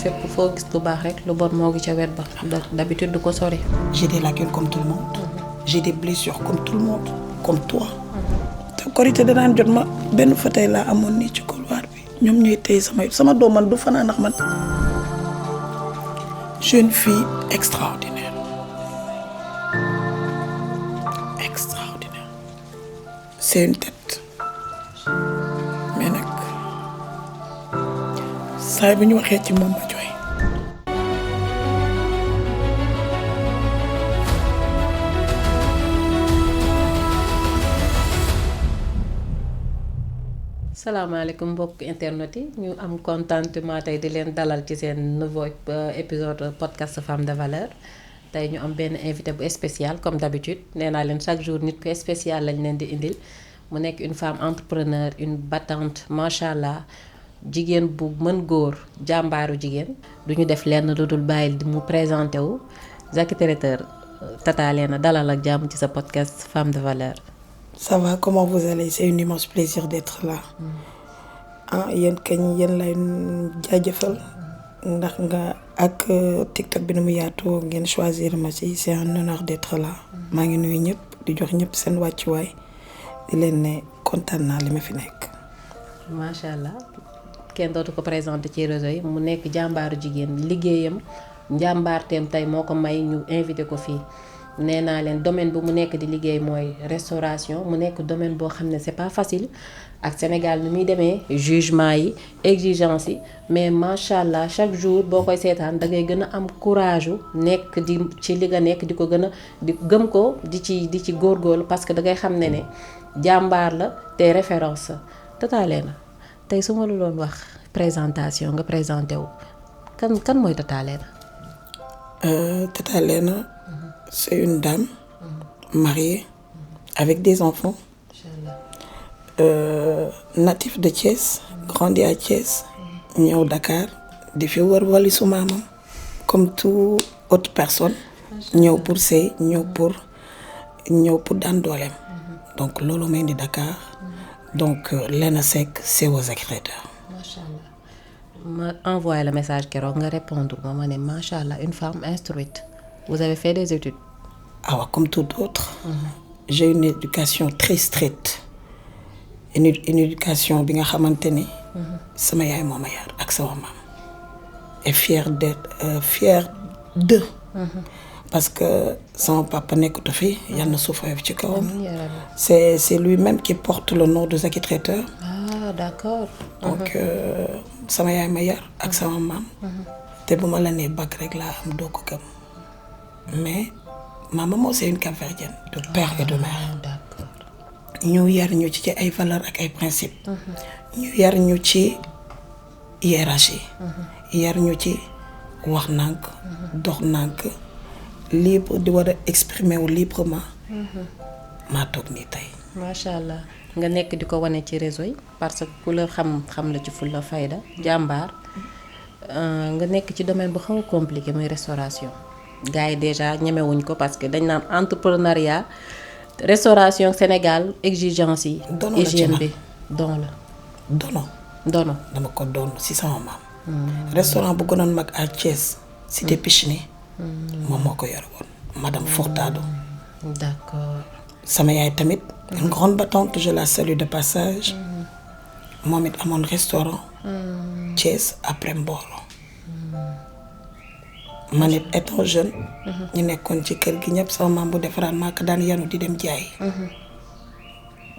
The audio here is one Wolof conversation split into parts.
fépp foo gis lu baax rek lu bon moo ngi ca wet ba d'habitude du ko sori. J'ai des lacunes comme tout le monde. J'ai des blessures comme tout le monde. Comme toi. te korité danaan jot ma benn fauteuil laa amoon nii ci couloir bi. ñoom ñooy tey sama doom man du fanaan ndax man. Jeune fille extraordinaire. Extraordinaire. C'est une tête. mais nag saa bi ñu waxee ci moom ma jooy. salaamaaleykum mbokk internet yi ñu am contentement tey di leen dalal ci seen nouveau épisode podcast Femme de Valeur tey ñu am benn invité bu spécial comme d'habitude nee naa leen chaque jour nit ku spécial lañ leen di indil mu nekk une femme entrepreneur une battante macha allah jigéen bu mën góor jàmbaaru jigéen du ñu def lenn lu dul bàyyil di mu présenté wu Zaki Traiteur Tata Léna dalal ak jàmm ci sa podcast Femme de Valeur. Ça va, comment vous allez? C'est un immense plaisir d'être là. yéen kañ yéen lay jaajëfal ndax nga ak TikTok bi nu mu yaatoo ngeen choisir ma ci c'est un honneur d'être là. maa ngi nuyu ñëpp di jox ñëpp seen wàccuwaay di leen ne kontaan naa li ma fi nekk. macha allah kenn dootu ko présenté ci réseau yi mu nekk jàmbaaru jigéen liggéeyam njàmbaarteem tey moo ko may ñu invité ko fii. nee naa leen domaine bu mu nekk di liggéey mooy restauration mu nekk domaine boo xam ne c'est pas facile ak Sénégal ni muy demee jugement yi exigence yi mais macha allah chaque jour boo koy seetaan da ngay gën a am courage nekk di ci li nga nekk di ko gën a di gëm ko di ci góorgóorlu parce que da ngay xam ne jàmbaar la te référence la Tata Léna tey su ma la doon wax présentation nga présenté wu kan mooy Tata Léna. Tata Léna. C'est une dame mariée avec des enfants, natif de Thiès, grandi à Thiès, ñëw Dakar di fi wër walisu maamam comme toute autre personne ñëw pour sëy ñëw pour daan dooleem donc loolu may indi Dakar donc Léna Seck c'est aux Traiteur. Macha allah ma envoyé le message keroog nga répondre ma ne macha allah une femme instruite. Vous avez fait des études? Ah ouais, comme tout autre. J'ai une éducation très stricte. Une éducation bi nga xamante ni. sama yaay moo ma yar ak sama maam. Et fière d'eux. Parce que sama papa nekkatu fi yal na suuf ci kawam. C'est lui-même qui porte le nom de Zaki Traiteur. Ah d'accord. Donc sama yaay ma yar ak sama maam. te bu ma la nee bac rek laa am doo ko gëm. Mais ma maman c'est une Cap-Verdienne de père et de mère. D'accord. ñu yar ñu ci ay valeurs ak ay principes. ñu yar ñu ci hiérarchie. yar ñu ci wax nànk dox nànk libre di war a exprimer wu librement. maa toog nii tey. macha allah nga nekk di ko wane ci réseau yi parce que ku la xam la ci fulla fayda jàmbaar nga nekk ci domaine bu xaw a compliqué muy restauration. gars yi déjà ñemewuñ ko parce que dañ naan entrepreneuriat restauration Sénégal exigence yi. hygiène bi don la. dono dama ko doon ci sama maam. restaurant bu gënoon mag à Thiès. cité Pichini. moom moo ko yore woon madame Furtado. d'accord. sama yaay tamit. une grande battante je la salue de passage. moom it amoon restaurant. Thiès après Mboro. man it étant jeune. ñu nekkoon ci kër gi ñëpp sama maam bu defaraan maa ko daan yanu di dem jaay.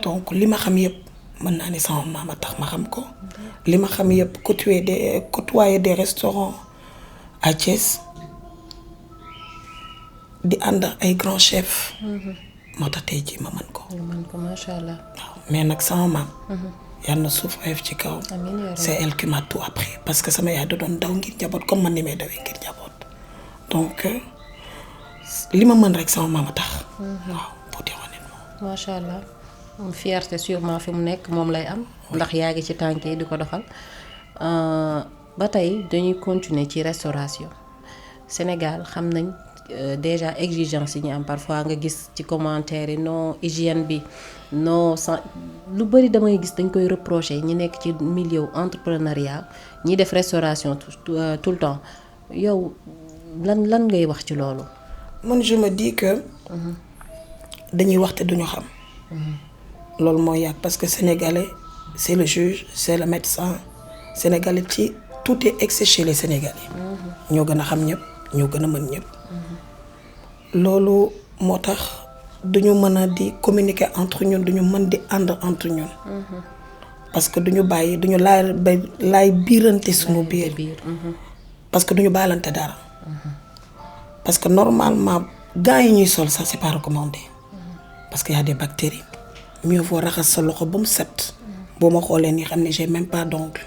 donc li ma xam yëpp mën naa ni sama maam a tax ma xam ko. li ma xam yëpp côtoyer des restaurants à Thiès di ànd ay grands chefs. moo tax tey jii ma mën ko. macha allah. waaw mais nag sama maam. yàlla na suuf oyof ci kaw. amiin c'est elle qui m'a tout appris parce que sama yaay da doon daw ngir njaboot comme man ni may dawee ngir njaboot. donc li ma mën rek sama maam a tax. waaw pour dire honnêtement. macha allah fierté sûrement fi mu nekk moom lay am. ndax yaa ngi ci tànk yi di ko doxal. ba tey dañuy continuer ci restauration Sénégal xam nañ déjà exigence yi ñu am parfois nga gis ci commentaire yi non hygiène bi non lu bari damay gis dañ koy reprocher ñi nekk ci milieu entrepreneuriat ñi def restauration tout le temps yow lan ngay wax ci loolu. man je me dis que dañuy wax te duñu xam. loolu mooy yàgg parce que sénégalais c'est le juge c'est le médecin sénégalais ci tout est excès chez les sénégalais. ñoo gën a xam ñëpp ñoo gën a mën ñëpp. loolu moo tax duñu mën a di communiquer entre ñun duñu mën di ànd entre ñun. parce que duñu bàyyi duñu laay biirante suñu biir. parce que duñu baalante dara. parce que normalement gants yi ñuy sol sax c'est pas recommandé. parce que y a des bactéries. mieux vaut raxas sa loxo ba mu set. boo ma xoolee nii xam ne j'ai même pas d'ongle.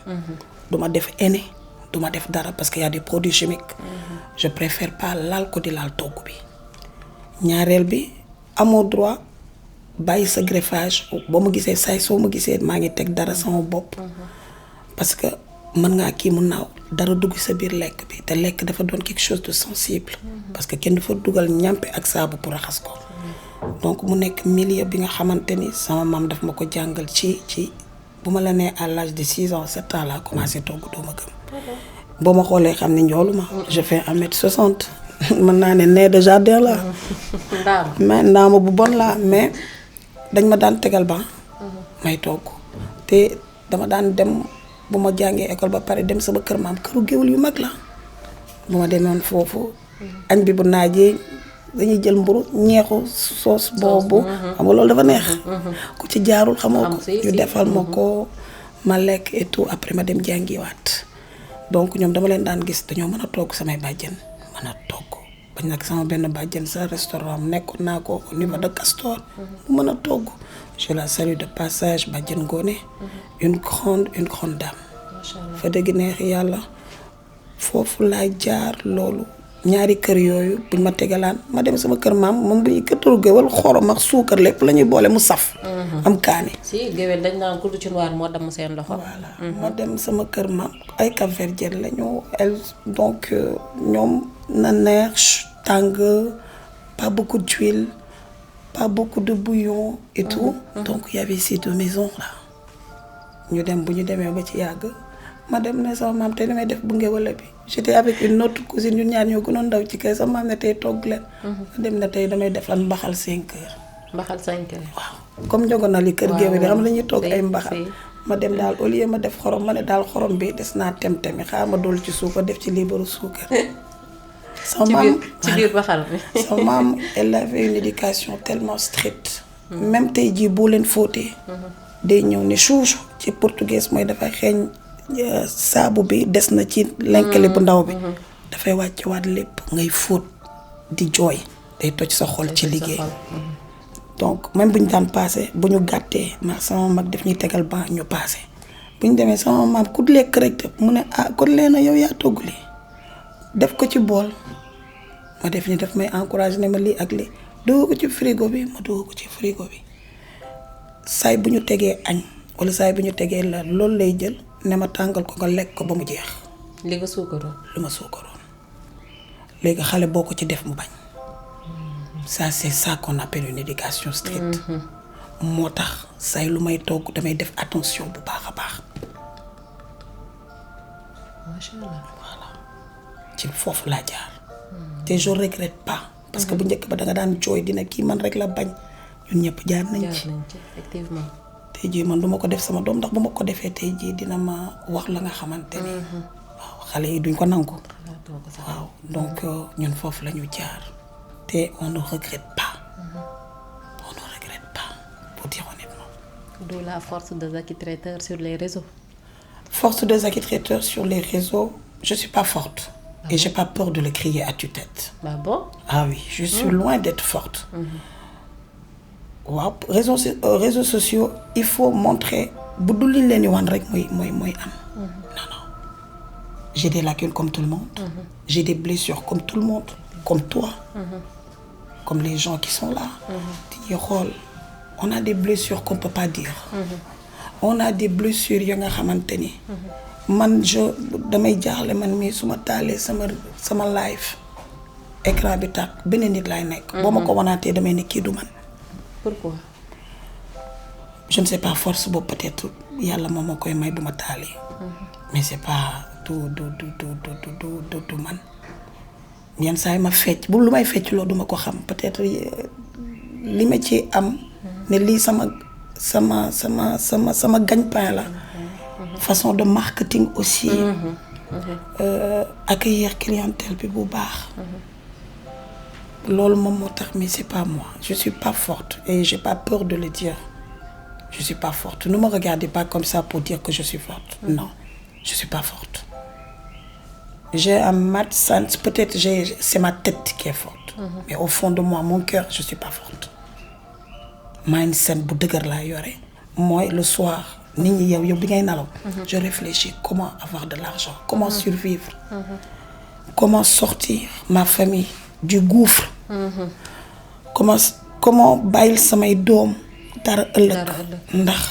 duma def henné duma def dara parce que y a des produits chimiques. je préfère pas laal ko di laal togg bi. ñaareel bi amoo droit bàyyi sa greffage boo ma gisee saay soo ma gisee maa ngi teg dara sama bopp. parce que mën ngaa kii mun naaw dara dugg sa biir lekk bi te lekk dafa doon quelque chose de sensible. parce que kenn dafa dugal ñàmpe ak saabu pour raxas ko. donc mu nekk milieu bi nga xamante ni sama maam daf ma ko jàngal ci bu ma la nee à l'âge de 6 ans 7 ans laa commencé togg doo ma gëm. boo ma xoolee xam ne njoolu ma. je fais 1m60. mën naa ne nez de jardin la. mais ndaama bu bon laa mais dañ ma daan tegal ba may togg te dama daan dem bu ma jàngee école ba pare dem sama kër maam këru géwél yu mag la. bu ma demoon foofu. añ bi bu naajee dañuy jël mburu ñeexu soos boobu. xam nga loolu dafa neex. ku ci jaarul xamoo ko. ñu defal ma ko ma lekk et tout après ma dem jàngiwaat. donc ñoom dama leen daan gis dañoo mën a togg samay bàjjen mën a togg bañ nag sama benn bàjjen sa restaurant nekkoon naa ko au niveau de Castor. mu mën a togg. je la salue de passage bàjjen Ngoné. une grande dame. fa dëgg neex yàlla foofu laa jaar loolu. ñaari kër yooyu buñ ma tegalaan ma dem sama kër maam moom bu ñuy këttalu géwél xorom ak suukar lépp la ñuy boole mu saf. am kaani. si géwél dañ naan ku ci noir moo dem seen loxo. voilà ma dem sama kër maam ay Cap-Verdiennes lañu donc ñoom na neex tàng pas beaucoup d'huile pas beaucoup de bouillon et tout. donc y avait ces 2 maisons là. ñu dem bu ñu demee ba ci yàgg. ma dem ne sama maam tey damay def bu ngewale bi j'étais avec une autre cousine ñun ñaar ñoo gënoon ndaw ci kër sama maam ne tey togg leen. ma dem ne tey damay def lan mbaxal 5 heures. mbaxal 5 heures. waaw comme njogonal yi kër géew yi xam ne dañuy togg ay mbaxal. ma dem daal au lieu ma def xorom ma ne daal xorom bi des naa tem-temi xaaral ma dool ci suukar def ci liibaru suukar. sama maam ci biir mbaxal bi. sama maam elle avait une éducation tellement stricte. même tey jii boo leen fóotee. day ñëw ne chouchou ci portugais mooy dafay xeeñ. saabu bi des na ci lenkali bu ndaw bi dafay wàcc waat lépp ngay fóot di jooy day toj sa xol ci liggéey. donc même bu ñu daan paase bu ñu gàttee ma sama mag def ñuy tegal ba ñu paase bu ñu demee sama maam ku lekk rek mu ne ah kon leena yow yaa togg lii def ko ci bool ma def ni daf may encouragé ne ma lii ak lii dugg ko ci frigo bi ma dugg ko ci frigo bi saay bu ñu tegee añ wala saay bu ñu tegee la loolu lay jël ne ma tàngal ko nga lekk ko ba mu jeex. li nga suukaroon. lu ma suukaroon léegi xale boo ko ci def mu bañ. ça c'est ça qu'on appelle une éducation stricte. moo tax say lu may togg damay def attention bu baax a baax. macha allah. voilà ci foofu laa jaar. te je regrette pas. parce que bu njëkk ba da nga daan jooy dina kii man rek la bañ ñun ñëpp jaar nañ ci. effectivement. tey jii man du ma ko def sama doom ndax bu ma ko defee tey jii dina ma wax la nga xamante ni. waaw xale yi duñ ko nangu. waaw donc ñun foofu la ñu jaar. te on ne regrette pas. on ne regrette pas pour dire honnêtement. D'où la force de Zaki Traiteur sur les réseaux. Force de Zaki Traiteur sur les réseaux, je suis pas forte. Et j'ai pas peur de le crier à tue-tête. Ah bon? Ah oui, je suis loin d'être forte. Waaw réseaux sociaux il faut montrer bu dul liñ leen di wan rek mooy am. non j'ai des lacunes comme tout le monde. J'ai des blessures comme tout le monde comme toi. Comme les gens qui sont là. di xool on a des blessures qu'on peut pas dire. On a des blessures ya nga xamante ni. man damay jaaxle man mii su ma taalee sama live écran bi tàkk beneen nit laay nekk. boo ma ko wanaatee damay ne kii du man. pourquoi. je ne sais pas force boobu peut-être yàlla moom moo koy may bu ma taalee. mais c'est pas du man. yenn saa yi ma fecc bu lu may fecc loolu duma ko xam peut-être li ma ci am. ne lii sama gagne-pain la. façon de marketing aussi. Accueillir clientèle bi bu baax. loolu moom moo tax mais c'est pas moi je suis pas forte et j'ai pas peur de le dire je suis pas forte ne me regardez pas comme ça pour dire que je suis forte non je suis pas forte j'ai un math sens peut-être c'est ma tête qui est forte mais au fond de moi mon cœur je suis pas forte mindset bu dëgër laa yore mooy le soir nit ñi yow bi ngay nalaw je réfléchis comment avoir de l'argent comment survivre comment sortir ma famille du gouffre comment bàyyil samay doom dara ëllëg ndax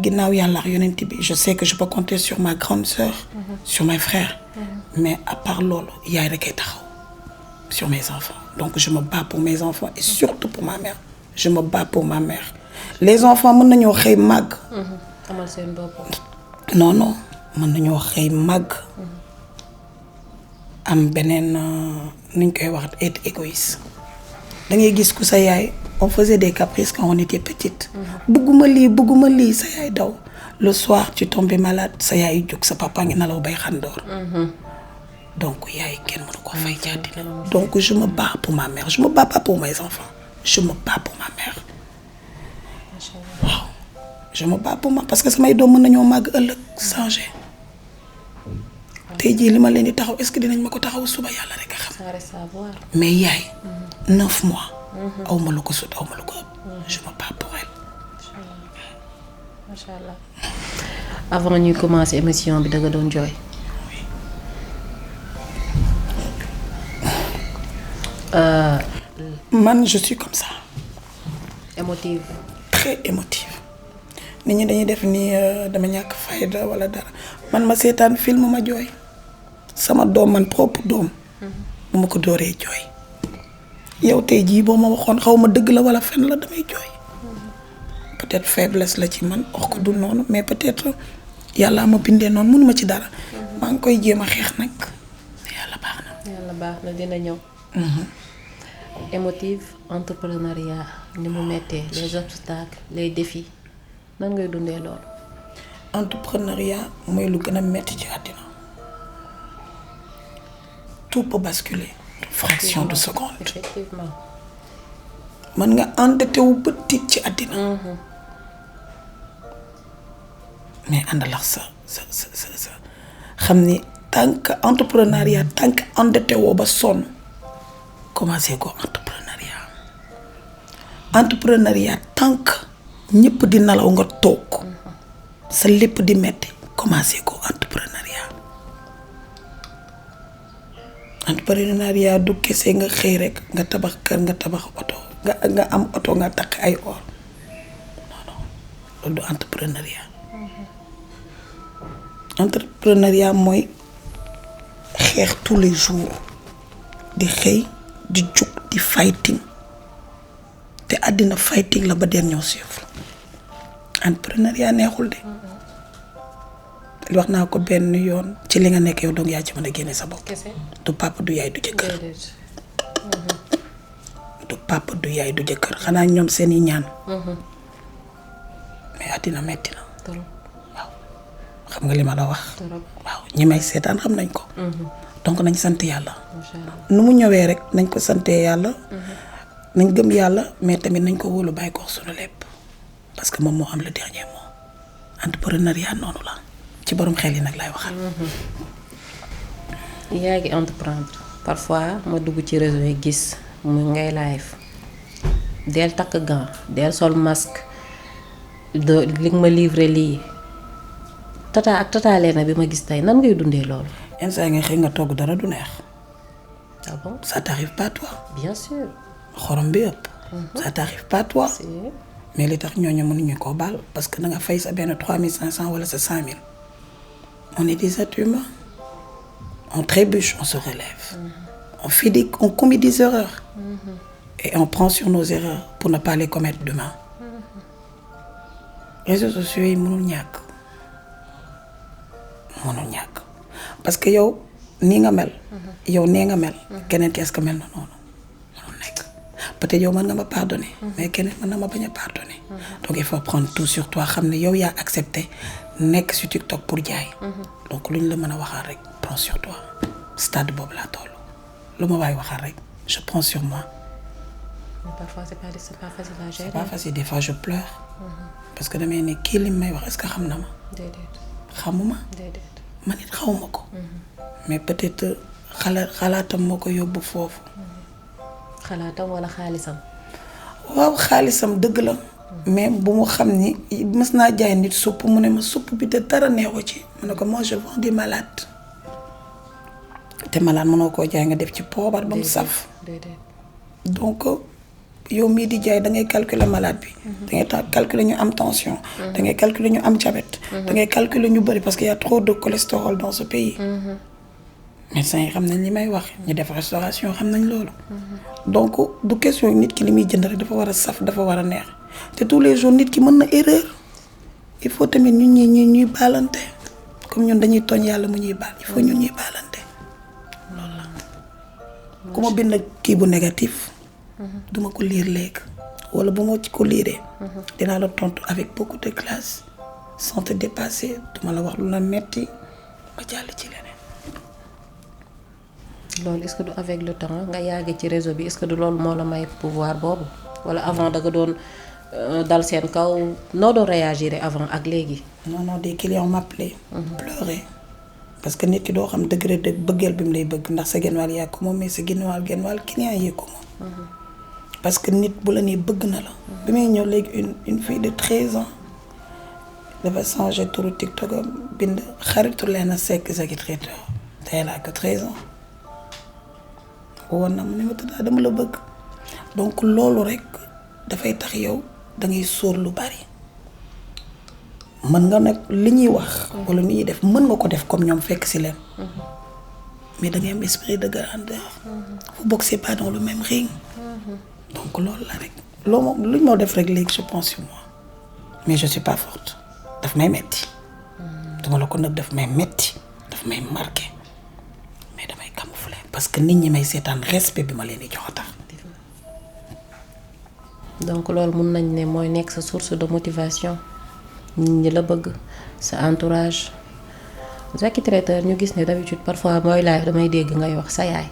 ginnaaw yàlla ak yonent bi je sais que je peux compter sur ma grande sœur sur mes frères mais à part loolu yaay rek ay taxaw sur mes enfants donc je me bats pour mes enfants et surtout pour ma mère je me bats pour ma mère les enfants mën nañoo xëy màgg amal seen bopp non mën nañoo xëy màgg am beneen nuñ koy wax être égoïste da ngay gis ku sa yaay on faisait des caprices quand on était petite bëgguma lii sa yaay daw le soir tu tombes malade sa yaay jóg sa papa ngi nalaw bay xandoor donc yaay kenn mënu ko fay ci àddina donc je me bats pour ma mère je me bats pas pour mes enfants je me bats pour ma mère waaw je me bats pour parce que samay doom mën nañoo màgg ëllëg changer tey jii li ma leen di taxaw est-ce que dinañ ma ko taxaw suba yàlla rek a xam. ça reste à voir. mais yaay. 9 mois. aw ma lu ko sut aw ma lu ko ëpp. je me bats pour elle. macha allah. avant ñuy commencer émission bi da nga doon jooy. man je suis comme ça. émotive. très émotive. nit ñi dañuy def ni dama ñàkk fayda wala dara man ma seetaan film ma jooy. sama doom man propre doom bu ma ko dooree jooy yow tey jii boo ma waxoon xaw ma dëgg la wala fen la damay jooy peut-être faiblesse la ci man wax ko du noonu mais peut-être yàlla ma bindee noonu mënuma ci dara maa ngi koy jéem a xeex nag yàlla baax na dina ñëw émotive entrepreneuriat ni mu mettee les obstacles les défis nan ngay dundee loolu entrepreneuriat mooy lu gën a metti ci àddina tout peut basculer fraction de seconde effectivement mën nga endetté wu ba tiit ci àddina mais àndalax sa xam ni tant que entrepreneuriat tant que endetté woo ba sonn commencé ko entrepreneuriat tant que ñëpp di nalaw nga toog sa lépp di metti commencé ko entrepreneuriat du kese nga xëy rek nga tabax kër nga tabax oto nga am oto nga takk ay or non loolu du entrepreneuriat mooy xeex tous les jours di xëy di jug di fighting te àddina fighting la ba dernier chiffre entrepreneuriat neexul de wax naa ko benn yoon ci li nga nekk yow donc yaa ci mën a génne sa bopp du papa du yaay du jëkkër du papa du yaay du jëkkër xanaa ñoom seeni ñaan mais àddina metti na waaw xam nga li ma la wax waaw ñi may seetaan xam nañ ko donc nañ sant yàlla nu mu ñëwee rek nañ ko santee yàlla nañ gëm yàlla mais tamit nañ ko wóolu bàyyi ko sunu lépp parce que moom moo am le dernier mot entrepreneuriat noonu la ci borom xel yi nag laay waxal. yaa ngi entreprendre parfois ma dugg ci réseau yi gis mu ngay live del takk gant del sol masque li nga ma livré lii tata leena bi ma gis tey nan ngay dundee loolu. yenn saa nga xëy nga togg dara du neex. ah bon ça t'arrive pas toi. bien sûr. xorom bi ëpp. ça t'arrive pas toi. mais li tax ñooñu mënuñu koo baal parce que da nga fay sa benn 3500 wala sa 5000. on est des êtres humains on trébuche on se relève on commet des erreurs. Et on prend sur nos erreurs pour ne pas les commettre demain. Réseaux sociaux yi mënul ñàkk parce que yow nii nga mel. yow nee nga mel. keneen ki est-ce que mel na noonu mënul nekk peut-être yow mën nga ma pardonner. mais keneen mën na ma bañ a pardonner. donc il faut prendre tout sur toi xam ne yow yaa accepté nekk sur TikTok pour jaay. donc lu ñu la mën a waxal rek prends sur toi stade boobu laa toll lu ma waay waxal rek je prends sur moi. mais parfois c'est pas facile à gérer. C'est pas facile des fois je pleure. parce que damay ne kii li may wax est-ce que xam na ma. déedéet. xamuma. déedéet. man it xawma ko. mais peut-être xalaatam moo ko yóbbu foofu. xalaatam wala xaalisam. waaw xaalisam dëgg la. mais bu mu xam ni mës naa jaay nit supp mu ne ma supp bi te dara neexu ci mu ne ko moi je vends des malades. te malade mënoo koo jaay nga def ci poobar ba mu saf. déedéet. donc yow mii di jaay da ngay calculer malade bi. da ngay calculer ñu am tension. da ngay calculer ñu am diabète. da ngay calculer ñu bëri parce qu'il y a trop de cholestérol dans ce pays. médecins yi xam nañ li may wax ñu def restauration xam nañ loolu. donc du question nit ki li muy jënd rek dafa war a saf dafa war a neex te tous les jours nit ki mën na erreur. il faut tamit ñun ñuy baalante comme ñun dañuy tooñ yàlla mu ñuy baal il faut ñun ñuy baalante loolu la. ku ma bind kii bu négatif. duma ko lire léegi wala bu ma ci ko liiree. dinaa la tontu avec beaucoup de classe sans te dépasser duma la wax lu la metti ba jàll ci leneen. loolu est-ce que du avec le temps nga yàgg ci réseau bi est-ce que du loolu moo la may pouvoir boobu wala avant da nga doon dal seen kaw noo doon réagir avant ak léegi. non des clients m'appelaient. pleurer parce que nit ki doo xam degré de bëggeel bi mu lay bëgg ndax sa genn-wàll yaa ko moom mais sa genn-wàll client yee ko moom. parce que nit bu la nee bëgg na la. bi may ñëw léegi une fille de 13 ans dafa changé turu TikTok bind xaritu Léna Seck Zaki Traiteur te elle a que 13 ans woon na mu ne ma tëddaa dama la bëgg donc loolu rek dafay tax yow da ngay sóor lu bari mën nga nag li ñuy wax. wala li ñuy def mën nga ko def comme ñoom fekk si leen. mais da ngay am esprit de grandeur. vous boxez pas dans le même ring. donc loolu la rek loo moom lu ñu moo def rek léegi je pense sur moi mais je suis pas forte daf may metti dama la ko nëb daf may metti daf may marqué mais damay camoufler parce que nit ñi may seetaan respect bi ma leen di jox a tax. donc loolu mun nañ ne mooy nekk sa source de motivation nit ñi la bëgg sa entourage Zaki Traiteur ñu gis ne d'habitude parfois mooy live damay dégg ngay wax sa yaay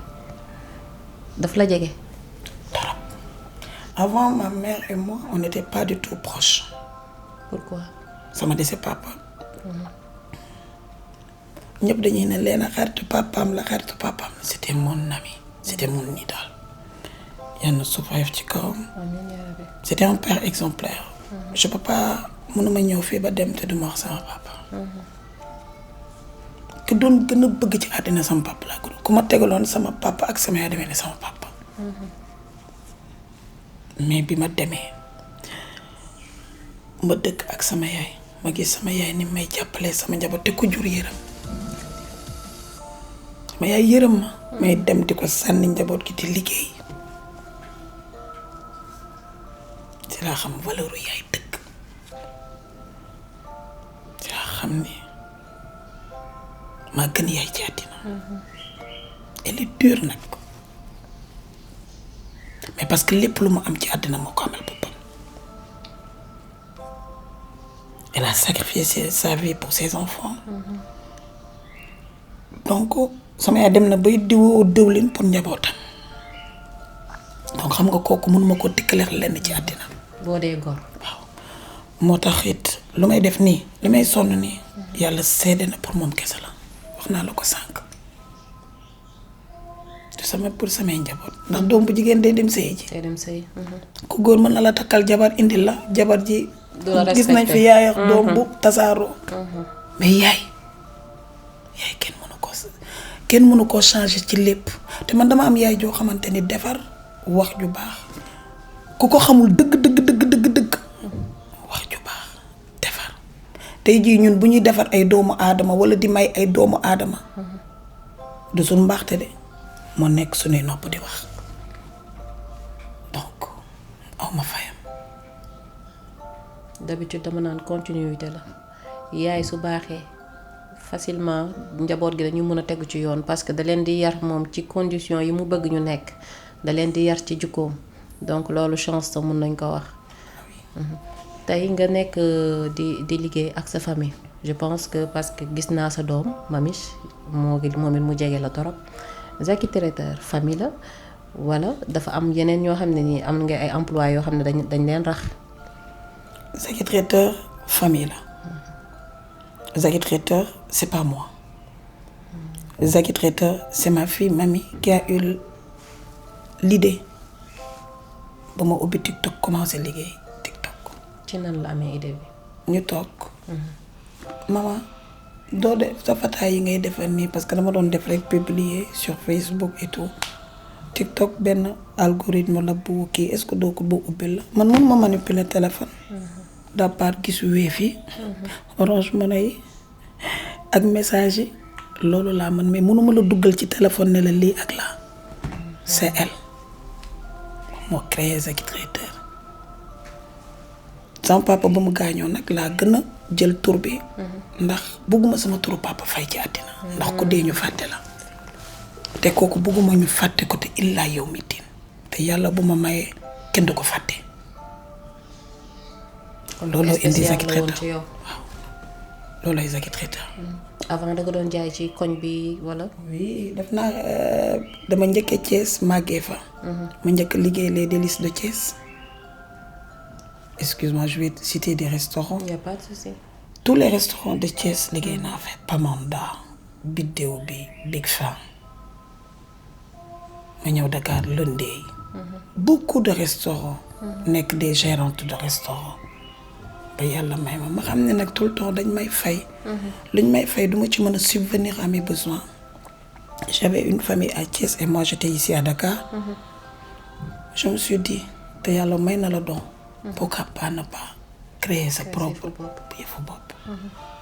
daf la jege. Avant, ma mère et moi, on n'était pas du tout proches. Pourquoi? Ça m'a dit papa. ñëpp dañuy ne Léna xaritu papaam la xaritu papaam. C'était mon ami, c'était mon idole. Yal na suuf oyof ci kawam. C'était un père exemplaire. Je peux pas mënuma ñëw fii ba dem te duma wax sama papa. ku doon gën a bëgg ci àddina sama papa laa ko ku ma tegaloon sama papa ak sama yaay demee ne sama papa. mais bi ma demee ma dëkk ak sama yaay ma gis sama yaay ni may jàppalee sama njaboot te ko jur yërëm sama yaay yërëm ma may dem di ko sànni njaboot gi di liggéey ci laa xam valeur yaay dëkk ci laa xam ni maa gën yaay ci àddina elle est dure nag mais parce que lépp lu mu am ci àddina moo ko amal boppam elle a sacrifié sa vie pour ses enfants donc sama yaay dem na bay diwoo dëwlin pour njabootam donc xam nga kooku mënuma ko dikkaleex lenn ci àddina boo dee góor waaw moo tax it lu may def nii li may sonn nii yàlla seede na pour moom kese la wax naa la ko sànq sama pour samay njaboot ndax doom bu jigéen day dem sëy ji day dem sëy ku góor mën na la takkal jabar indi la jabar ji gis nañ fi yaay ak doom bu tasaaroo mais yaay kenn mënu koo changer ci lépp te man dama am yaay joo xamante ni defar wax ju baax ku ko xamul dëgg wax ju baax defar tey jii ñun bu ñuy defar ay doomu aadama wala di may ay doomu aadama du suñ mbaaxte de moo nekk suñuy nopp di wax donc aw ma fayam. d'habitude dama naan continuité la yaay su baaxee facilement njaboot gi dañu mën a tegu ci yoon parce que da leen di yar moom ci condition yi mu bëgg ñu nekk da leen di yar ci jukkoom donc loolu chance sa mun nañ ko wax. tey nga nekk di liggéey ak sa famille je pense que parce que gis naa sa doom Mamich moom it mu jege la torop Zaki Traiteur famille la wala dafa am yeneen ñoo xam ne nii am nga ay emplois yoo xam ne dañ leen rax. Zaki Traiteur famille la. Zaki Traiteur c'est pas moi. Zaki Traiteur c'est ma fille Mami qui a eu l'idée ba ma ubbi TikTok commencé liggéey TikTok. ci nan la amee idée bi. ñu toog. maman doo def sa fataay yi ngay defar nii parce que dama doon def rek publier sur Facebook et tout TikTok benn algorithme la bu kii est-ce que doo ko boo ubbi la man mun ma manipuler téléphone. d'à part gis Wave yi. Orange Money yi ak message yi loolu laa man mais mënuma la duggal ci téléphone ne la lii ak laa c'est elle moo créé Zaki Traiteur. sama papa ba mu gaañoo nag laa gën a jël tur bi. ndax bëgguma sama turu papa fay ci àddina. ndax ko dee ñu fàtte la. te kooku bëgguma ñu fàtte ko te illaa yow mi tiin te yàlla bu ma mayee kenn du ko fàtte. looloo indi Zaki Traiteur waaw loolooy Zaki Traiteur. avant da nga doon jaay ci koñ bi wala. oui def naa dama njëkkee Thiès màggee fa. ma njëkk liggéey les délices de Thiès. Excuse-moi, je vais citer des restaurants. Il n'y a pas de souci. Tous les restaurants de Thiès, les gars, fait Pamanda, Bidéo Big Fan. Magnou Dakar, Lunday. Beaucoup de restaurants n'est que des gérantes de restaurants. Ba yalla may ma xamné nak tout le temps dañ may fay. Luñ may fay duma ci mëna subvenir à mes besoins. J'avais une famille à Thiès et moi j'étais ici à Dakar. Je me suis dit, te yalla may na la don. Pourquoi pas ne pas créer sa propre yëfu bopp.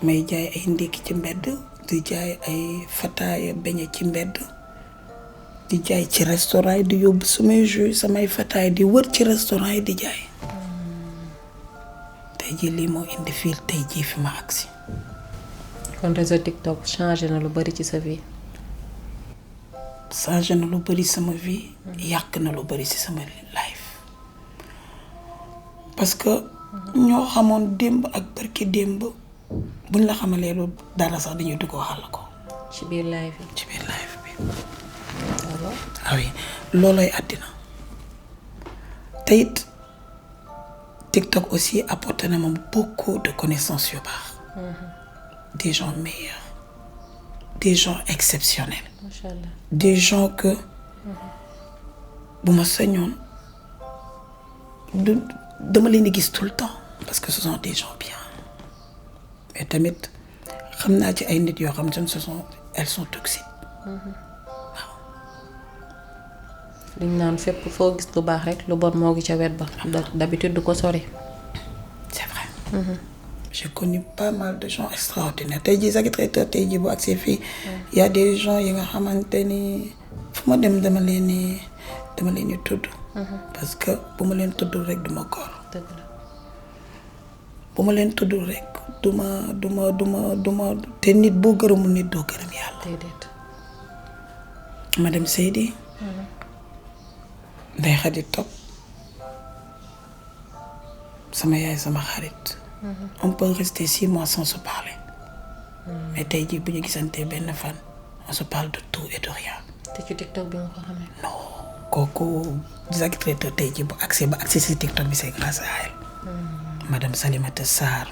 may jaay ay ndékki ci mbedd di jaay ay fataaya beñe ci mbedd di jaay ci restaurant yi di yóbbu samay jus samay fataaya di wër ci restaurant yi di jaay. tey jii lii moo indi fii tey jii fi ma agsi. kon réseau TikTok changé na lu bari ci sa vie. changé na lu bari sama vie. yàq na lu bari ci sama life. parce que ñoo xamoon démb ak barki démb buñ la xamalee lu dara sax dañuy dugg waxal la ko. ci biir live bi. ci biir live bi. ah oui loolooy àddina te it TikTok aussi apporté na ma beaucoup de connaissances yu baax. Des gens meilleurs. Des gens exceptionnels. Machallah. Des gens que bu ma sañoon dama leen di gis tout le temps parce que ce sont des gens bien mais tamit xam naa ci ay nit yoo xam ne elles sont toxiques. waaw. liñ naan fépp foo gis lu baax rek lu bon moo ngi ca wet ba. d'habitude du ko sori. c'est vrai. J'ai connu pas mal de gens extraordinaires tey jii Zaki Traiteur tey jii bu agsee fii y a des gens yi nga xamante ni fu ma dem dama leen di tudd. parce que bu ma leen tuddul rek duma góor. dëgg la. bu ma leen tuddul rek duma te nit boo gërëmul nit doo gërëm yàlla. déedéet. Madame Seydi. Ndeye Khady Top. sama yaay sama xarit. On peut rester 6 mois sans se parler. mais tey jii bu ñu gisantee benn fan on se parle de tout et de rien. te ci TikTok bi nga ko xamee. non kooku Zaki Traiteur tey jii bu accès si TikTok bi c'est grâce à elle. Madame Salimata Sarr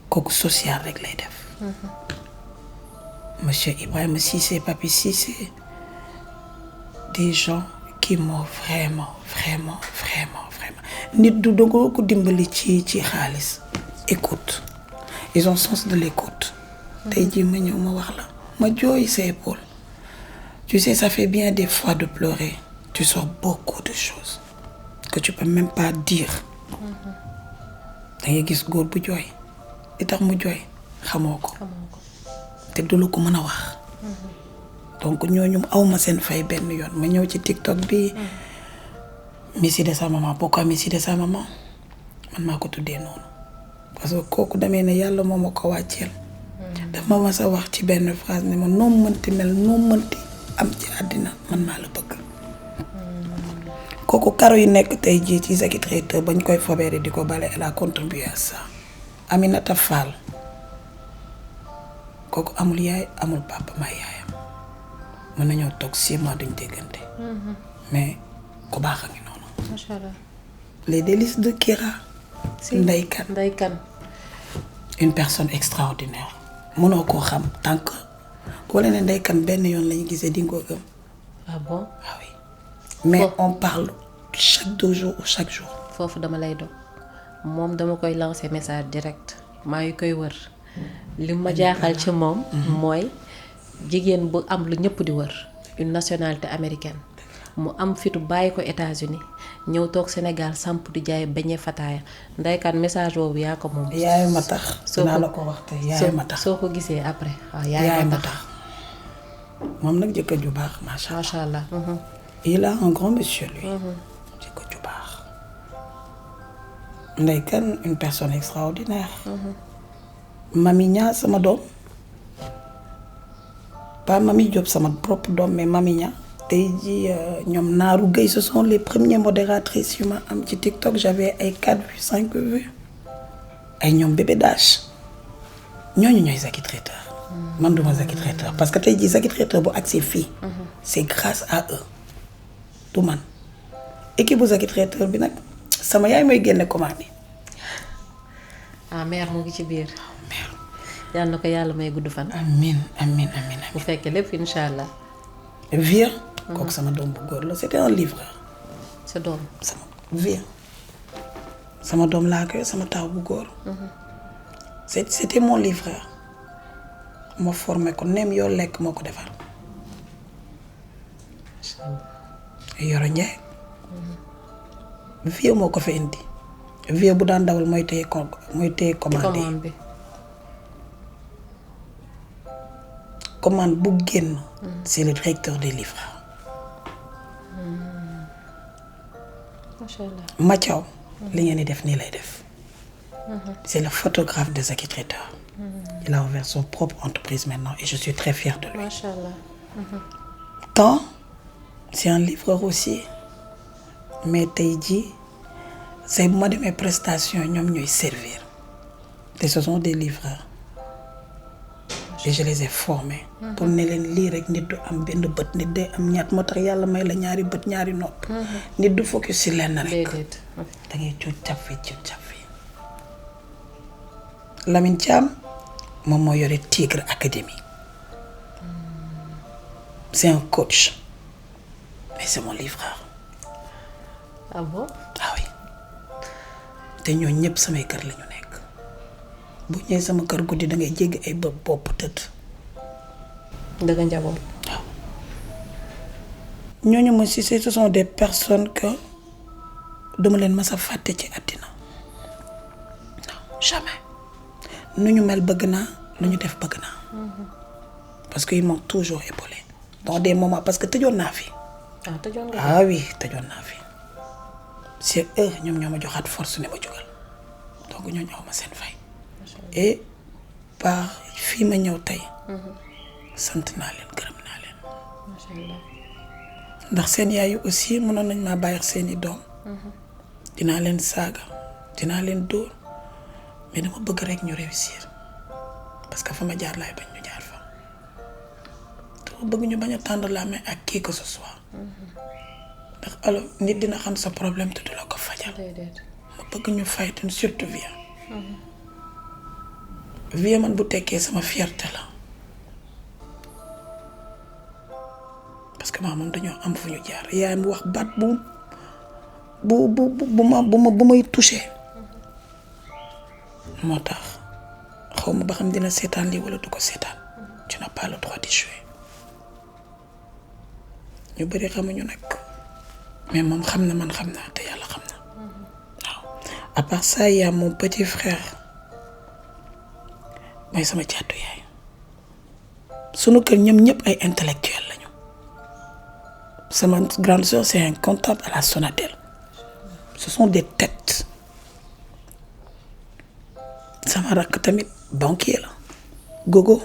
kooku social rek lay def. Monsieur Ibrahima Cissé Papi Cissé des gens qui m'ont vraiment nit du dogoo ko dimbali ci xaalis. Écoute ils ont sens de l'écoute. tey jii ma ñëw ma wax la ma jooy sa épaule. Tu sais ça fait bien des fois de pleurer. Tu sors beaucoup de choses que tu peux même pas dire. da ngay gis góor bu jooy li tax mu jooy xamoo ko te du la ko mën a wax donc ñooñu awma seen fay benn yoon ma ñëw ci TikTok bi Messi de sa maman pourquoi Messi de sa maman man maa ko tuddee noonu parce que kooku demee ne yàlla moo ma ko wàcceel daf ma mas a wax ci benn phrase ne ma noo mënti mel noo mënti am ci àddina man maa la bëgg kooku karo yi nekk tey jii ci Zaki Traiteur bañ koy fobeere di ko bale elle a contribué à ça Aminata Fall kooku amul yaay amul papa maa yaayam mën nañoo toog 6 mois duñ déggante mais ku baax a ngi noonu machallah les délices de Kira Ndeye Kane une personne extraordinaire mënoo koo xam tant que boo leen ne Ndeye Kane benn yoon lañu gisee di nga ko gëm ah bon ah oui mais on parle chaque 2 jours ou chaque jour foofu dama lay doon moom dama koy lancer message direct maa ngi koy wër li ma jaaxal ci moom mooy jigéen bu am lu ñëpp di wër une nationalité américaine mu am fitu bàyyi ko États-Unis ñëw toog Sénégal samp di jaay beñe fataaya Ndeye Kane message boobu yaa ko moom yaay ma tax dinaa la ko wax te yaay ma tax soo ko gisee après waaw yaay ma tax moom nag jëkkër ju baax macha allah il a un grand monsieur lui jëkkër ju baax Ndeye Kane une personne extraordinaire Mami Nia sama doom pas Mami Diop sama propre doom mais Mami Nia tey ji ñoom Naaru Gueye ce sont les premières modératrices yu ma am ci TikTok j'avais ay 4 vues 5 vues ay ñoom Bébé Dash ñooñu ñooy Zaki Traiteur man duma Zaki Traiteur parce que tey ji Zaki Traiteur bu accès fii c'est grâce à eux du man équipe bu Zaki Traiteur bi nag sama yaay mooy génne commande yi ah mère mu ngi ci biir yàlla na ko yàlla may gudd fan amiin bu fekkee lépp insha allah Vieux kooku sama doom bu góor la c'était un livreur sa doom sama Vieux sama doom laa koy sama taw bu góor c'était mon livreur ma formé ko nem yoo lekk moo ko defar Yoro Ndiaye Vieux moo ko fa indi Vieux bu daan dawal mooy téye commande bi commande bu génn c'est le directeur des livreurs machallah Mathiaw li ngeen di def nii lay def c'est le photographe de Zaki Traiteur il a ouvert son propre entreprise maintenant et je suis très fière de lui machallah Temps c'est un livreur aussi mais tey jii c'est bu ma demee prestation ñoom ñooy servir te ce sont des livreurs et je les ai formés pour ne leen lii rek nit du am benn bët nit day am ñaat moo tax yàlla may la ñaari bët ñaari nopp nit du focus ci lenn rek da ngay cuuc cap fi Lamine Thiam moom moo yore Tigre Academy c'est un coach mais c'est mon livreur ah bon ah oui te ñooñu ñëpp samay kër lañu nekk bu ñëwee sama kër guddi da ngay jéggi ay bopp tëdd dëgg njaboot waaw ñooñu ma si ce sont des personnes que duma leen mas a fàtte ci àddina non jamais nu ñu mel bëgg naa lu ñu def bëgg naa parce que ils m'ont toujours épaulé dans des moments parce que tëjoon naa fi ah oui tëjoon naa fi c'est eux ñoom ñoo ma joxaat force ne ma jógal donc ñoo ñëw ma seen fay et par fii ma ñëw tey sant naa leen gërëm naa leen ndax seen yaayu aussi mënoon nañ maa bàyyi seeni doom dinaa leen saaga dinaa leen dóor mais dama bëgg rek ñu réussir parce que fa ma jaar laay bañ ñu jaar fa dama bëgg ñu bañ a tendre la main ak qui que ce soit ndax alors nit dina xam sa problème te du la ko fajal ma bëgg ñu faytu surtout Vieux man bu tekkee sama fierté la parce que moom dañoo am fu ñu jaar yaay mu wax baat bu may touché moo tax xaw ma ba xam dina seetaan lii wala du ko seetaan tu n'as pas le droit d'échouer ñu bari xamuñu nag mais moom xam na man xam naa te yàlla xam na waaw à part ça il y a mon petit frère mooy sama caatu yaay sunu kër ñoom ñëpp ay intellectuel Sama grande sœur c'est un comptable à la Sonatel. Ce sont des têtes. Sama rakk tamit banquier la gogo.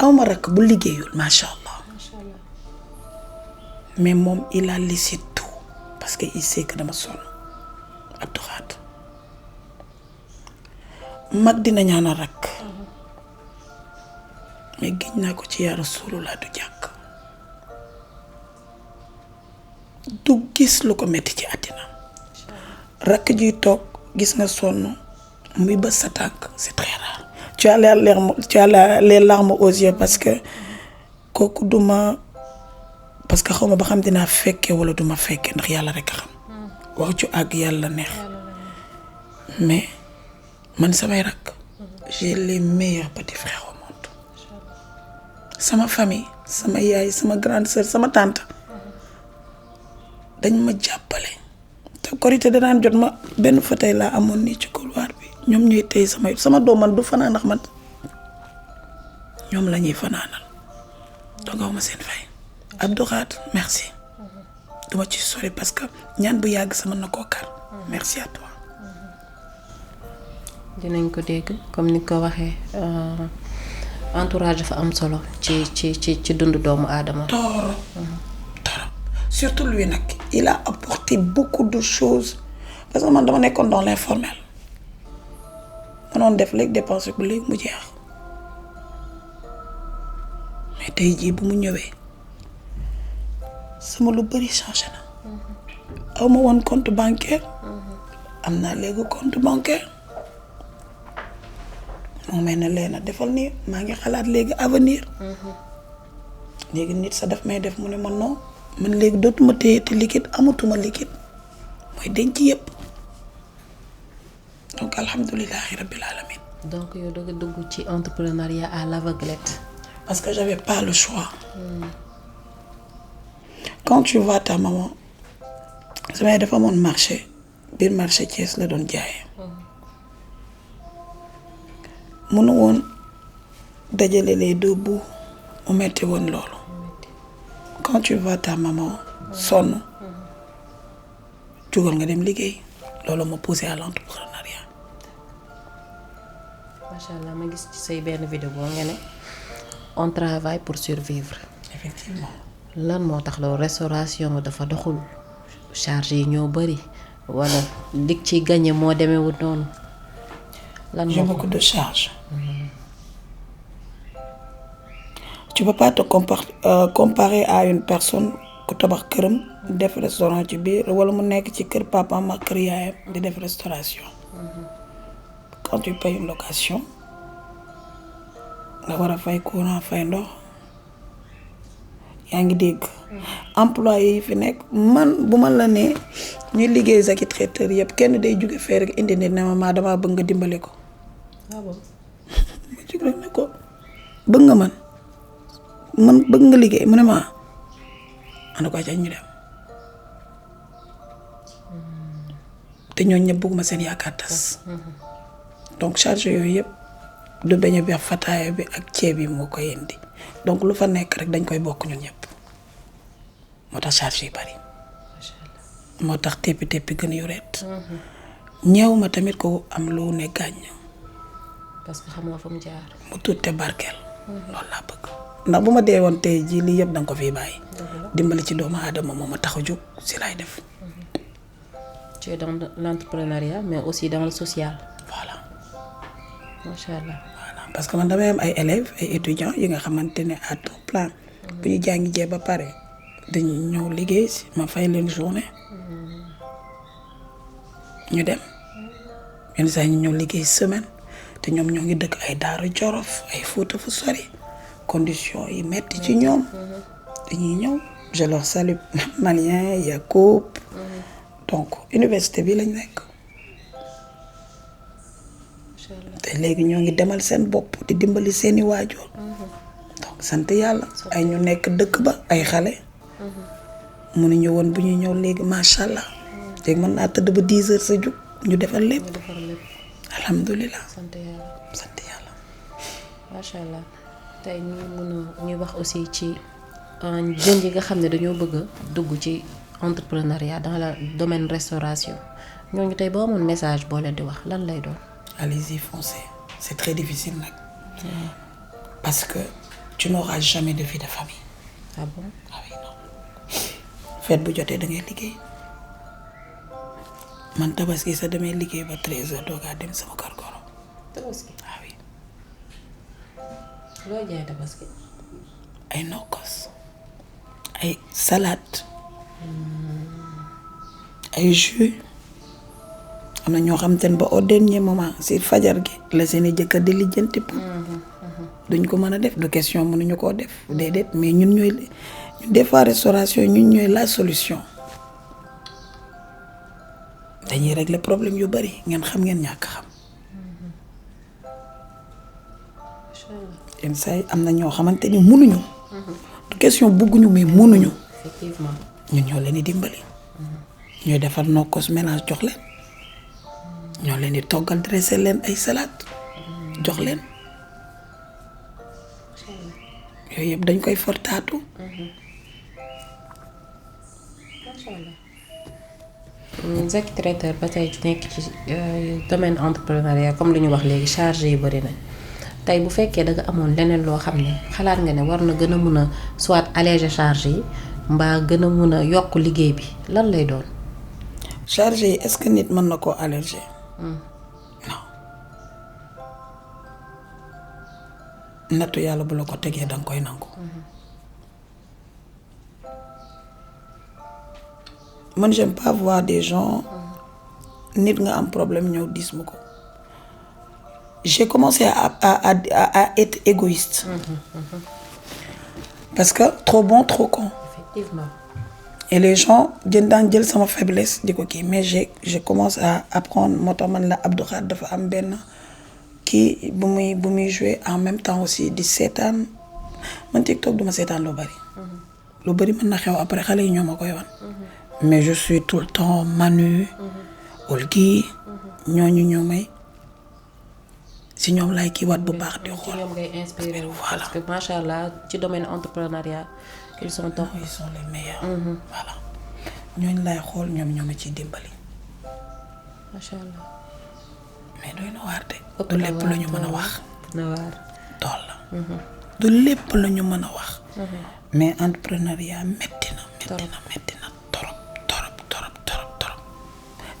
awma rakk bu liggéeyul macha allah. mais moom il a laissé tout parce que il sait que dama sonn Abdou Khadre mag dina ñaanal rakk mais giñ naa ko ci yaa Rasulullah du jàkk du gis lu ko metti ci àddina rakk juy toog gis nga sonn muy bës sa tànk c'est très rare. Tu as les larmes aux yeux parce que kooku duma parce que xawma ba xam dinaa fekke wala duma fekke ndax yàlla rekk a xam wax ju àgg yàlla neex mais man samay rakk j'ai les meilleurs petits frères au monde. sama famille sama yaay sama grande sœur sama tante dañ ma jàppale te korité danaan jot ma benn fauteuil laa amoon nii ci couloir bi ñoom ñuy tey sama doom man du fanaan ndax man ñoom la ñuy fanaanal dogaw ma seen fay. Abdou Khadre merci duma ci sori parce que ñaan bu yàgg sama na koo kar merci à toi. dinañ ko dégg comme ni ko waxee entourage dafa am solo ci dundu doomu aadama. torop surtout lui nag il a apporté beaucoup de choses parce que man dama nekkoon dans l'informel mënoon def léegi dépenser ko léegi mu jeex mais tey jii bu mu ñëwee sama lu bari changé na aw ma woon compte bancaire am naa léegi compte bancaire moo mel ne leena defal nii maa ngi xalaat léegi avenir léegi nit sa daf may def mu ne man non man léegi dootuma téye te liquide amatuma liquide mooy denc yëpp donc alhamdulillahi rabbil alamin. donc yow da nga dugg ci entrepreneuriat à l'aveuglette. parce que j'avais pas le choix. Quand tu vois ta maman sama dafa amoon marché biir marché Thiès la doon jaayee mënu woon dajale les deux bouts mu metti woon loolu. Quand tu vois ta maman sonn jugal nga dem liggéey loolu ma poussé à l'entrepreneuriat. macha allah ma gis ci say benn vidéo nga ne on travaille pour survivre. effectivement. lan moo tax loolu restauration dafa doxul charge yi ñoo bari wala lig ci gagné moo demeewul noonu. lan j'ai beaucoup de charges. Tu peux pas te comparer à une personne ku tabax këram def restaurant ci biir wala mu nekk ci kër papaam ak kër yaayam di def restauration. Quand tu payes une location nga war a fay courant fay ndox yaa ngi dégg. employé yi fi nekk man bu ma la nee ñuy liggéey Zaki traiteur yëpp kenn day jóge fee rek indi nit ne ma damaa bëgg nga dimbale ko. ah bon. ma jóg rek ne ko bëgg nga man bëgg nga liggéey mu ne ma ànd ko ca ñu dem te ñooñu ñëpp bëgguma seen yaakaar tas. donc charge yooyu yëpp du beñe bi ak fataaya bi ak ceeb yi moo koy indi donc lu fa nekk rek dañ koy bokk ñun ñëpp moo tax charge yi bari moo tax teppi gën yuret ñeew ma tamit ko am lu ne gàññ parce que xam nga fa mu jaar. mu tuut te barkeel loolu laa bëgg ndax bu ma dee woon tey jii lii yëpp danga ko fiy bàyyi dimbali ci doomu aadama moo ma tax a jóg si laay def. Tu es dans l'entrepreneuriat mais aussi dans le social. voilà. macha allah. voilà parce que man damay am ay élèves ay étudiants yi nga xamante ne à tout plan. bu ñu jàngi jee ba pare dañuy ñëw liggéey si ma fay leen journée. ñu dem yenn saa ñu ñëw liggéey semaine te ñoom ñoo ngi dëkk ay Daara Jolof ay Fuuta fu sori conditions yi metti ci ñoom. dañuy ñëw je leur salue Malien Yacoub. donc université bi lañ nekk. te léegi ñoo ngi demal seen bopp di dimbali seeni waajur. donc sant yàlla ay ñu nekk dëkk ba ay xale. mënuñu woon bu ñuy ñëw léegi macha allah. léegi mën naa tëdd ba 10 heures sa jug ñu defal lépp. alhamdulilah. sant yàlla. macha allah tey ñuy wax aussi ci jeunes yi nga xam ne dañoo bëgg a dugg ci entrepreneuriat dans le domaine restauration ñooñu tey boo amoon message boo leen di wax lan lay doon. Allez-y, foncez. C'est très difficile nag. Parce que tu n'auras jamais de vie de famille. Ah bon? Ah oui, non. Fête bu jotee da ngay liggéey. Man tabaski sa damay liggéey ba 13h doogaa dem sama kër goro. Tabaski. Ah oui. looy jaay tabaski. ay nokkos. ay salade. ay jus. am na ñoo xam te ne ba au dernier moment si fajar gi la seeni jëkkër di lijjanti pour. duñ ko mën a def de question mënuñu koo def déedéet mais ñun ñooy des fois restauration ñun ñooy la solution. dañuy régler problème yu bari ngeen xam ngeen ñàkk xam. yenn saa yi am na ñoo xamante ni mënuñu. de question bëgguñu mais mënuñu. effectivement. ñun ñoo leen di dimbali. ñooy defar nokkos mélange jox leen. ñoo leen di toggal dressé leen ay salade jox leen. yooyu yëpp dañ koy fortaatu. macha allah. Zaki Traiteur ba tey nekk ci domaine entrepreneuriat comme li ñu wax léegi charge yi bari na tey bu fekkee da nga amoon leneen loo xam ne xalaat nga ne war na gën a mun a soit alléger charge yi mbaa gën a mun a yokk liggéey bi lan lay doon. charge yi est-ce que nit mën na koo alléger. non. nattu yàlla bu la ko tegee danga koy nangu. man j'aime pas voir des gens nit nga am problème ñëw dis ma ko. j'ai commencé à être égoïste. parce que trop bon trop con. effectivement. et les gens daan jël sama faiblesse di ko kii mais je commence à apprendre moo tax man la Abdou Khadre dafa am benn kii bu muy jouer en même temps aussi di seetaan man TikTok duma seetaan lu bari. lu bari mën na xew après xale yi ñoo ma koy wan. mais je suis tout le temps Manu. Olgi. ñooñu ñoo may si ñoom laay kii waat bu baax di xool. ci ñoom ngay inspiré wu. voilà parce que macha allah ci domaine entrepreneuriat ils sont top. ils sont les meilleurs. voilà ñooñu laay xool ñoom ñoo ma ciy dimbali. macha allah. mais doy na waar de. du lépp la ñu mën a wax. na waar. tool la. du lépp la ñu mën a wax. mais entrepreneuriat metti na torop.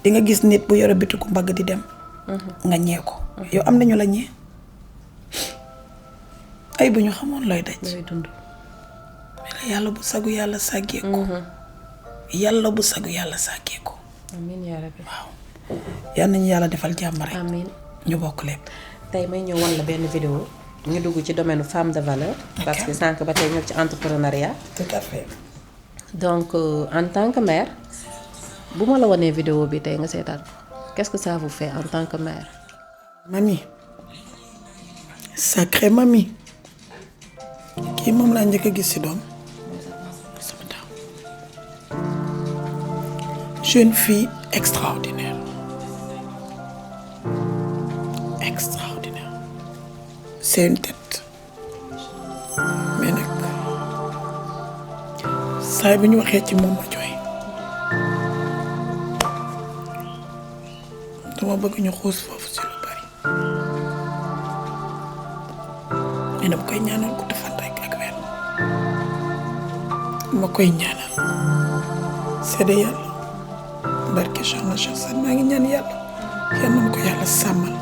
di nga gis nit bu yore bitiku mbagg di dem. nga ñee ko. yow am nañu la ñee. ay bu ñu xamoon looy daj. looy dund. mais la yàlla bu sagu yàlla sàggee ko. yàlla bu sagu yàlla sàggee ko. amiin yaa rabbi. waaw yal nañu yàlla defal jàmm rek. amiin. ñu bokk lépp. tey may ñëw wan la benn vidéo ñu dugg ci domaine femme de valeur. parce que sànq ba tey ñëw ci entrepreneuriat. tout à fait. donc en tant que mère bu ma la wanee vidéo bi tey nga seetaan ko qu'est-ce que ça vous fait en tant que mère. Mamie sacré mamie kii moom laa njëkk a gis ci doom sama taw jeune fille extraordinaire c'est une tête mais nag saa bi ñu waxee ci moom ma jooy dama bëgg ñu xuus foofu ci lu bari mais dama koy ñaanal ku defal rek ak weer ma koy ñaanal seede yàlla barke Cheikh San maa ngi ñaan yàlla yal na ma ko yàlla sàmmal